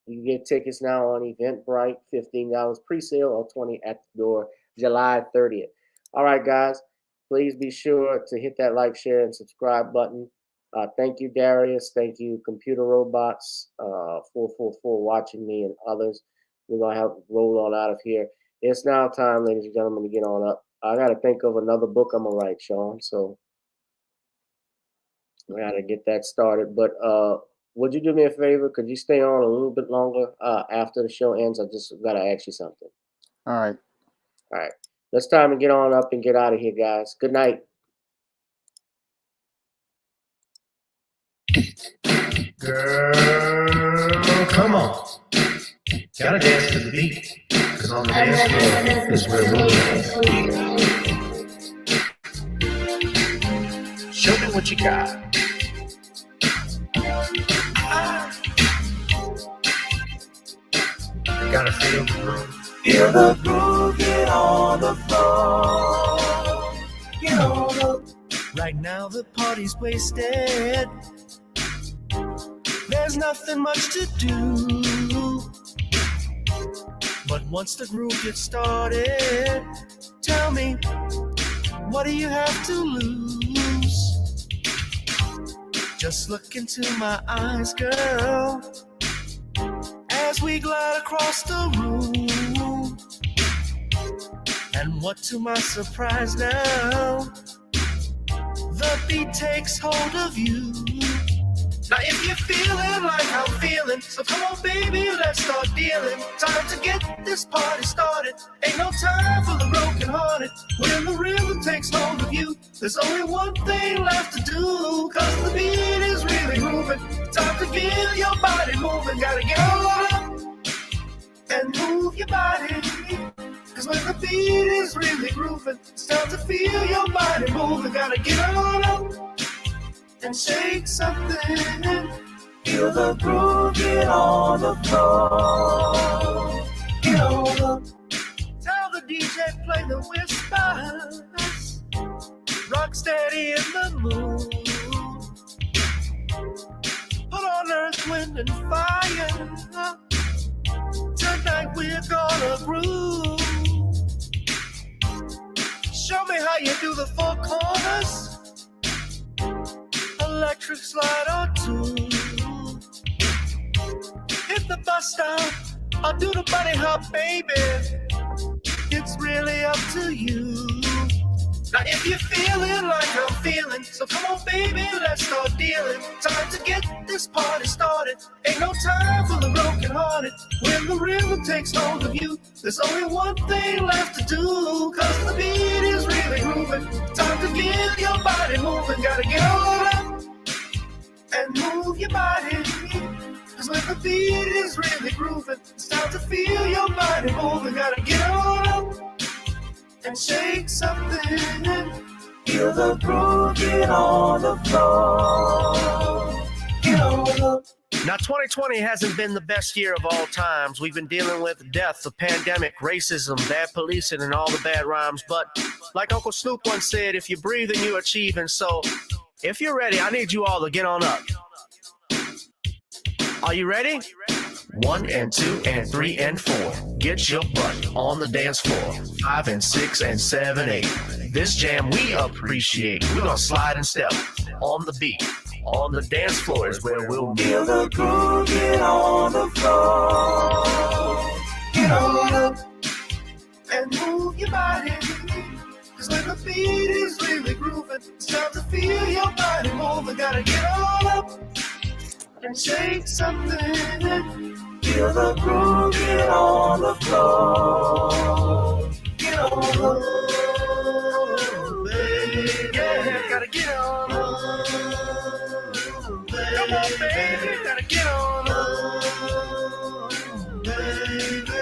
You can get tickets now on Eventbrite, $15 pre-sale or $20 at the door, July 30th. All right, guys, please be sure to hit that like, share, and subscribe button. Thank you, Darius. Thank you, Computer Robots, 444 watching me, and others. We're going to have to roll on out of here. It's now time, ladies and gentlemen, to get on up. I got to think of another book I'm going to write, Shawn, so we got to get that started. But would you do me a favor? Could you stay on a little bit longer after the show ends? I just got to ask you something. All right. All right. It's time to get on up and get out of here, guys. Good night. Girl, come on. Gotta dance to the beat. Cause on the dance floor is where we'll go. Show me what you got. Gotta feel the groove. Feel the groove, get on the floor. Get on the. Right now the party's wasted. There's nothing much to do. But once the groove gets started, tell me, what do you have to lose? Just look into my eyes, girl, as we glide across the room. And what to my surprise now, the beat takes hold of you. Now if you're feeling like I'm feeling, so come on baby, let's start dealing. Time to get this party started. Ain't no time for the broken hearted. When the rhythm takes hold of you, there's only one thing left to do. Cause the beat is really moving. Time to get your body moving. Gotta get on up and move your body. Cause when the beat is really grooving, it's time to feel your body moving. Gotta get on up and shake something. Feel the groove, get on the floor. Get on the. Tell the DJ DJ play the whispers, rock steady in the mood. Put on Earth, Wind, and Fire. Tonight we're gonna groove. Show me how you do the four corners. Electric slide or two. Hit the bus stop. I'll do the bunny hop, baby. It's really up to you. Now if you're feeling like I'm feeling, so come on baby, let's start dealing. Time to get this party started. Ain't no time for the broken hearted. When the rhythm takes hold of you, there's only one thing left to do. Cause the beat is really grooving. Time to get your body moving. Gotta get on up and move your body. Cause when the beat is really grooving, it's time to feel your body moving. Gotta get on up and shake something. Feel the groove, get on the floor. Get on the. Now 2020 hasn't been the best year of all times. We've been dealing with death, the pandemic, racism, bad policing, and all the bad rhymes. But like Uncle Snoop once said, if you breathe and you achieve. And so if you're ready, I need you all to get on up. Are you ready? 1 and 2 and 3 and 4. Get your butt on the dance floor. 5 and 6 and 7, 8. This jam we appreciate. We're gonna slide and step on the beat. On the dance floor is where we'll feel the groove. Get on the floor. Get on up and move your body. Cause when the beat is really grooving, it's time to feel your body moving. Gotta get on up and shake something. Feel the groove, get on the floor. Get on the floor, baby. Yeah, gotta get on the floor, baby. Come on, baby, gotta get on the floor, baby.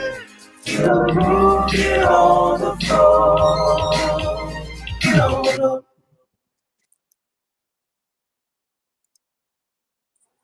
Feel the groove, get on the floor.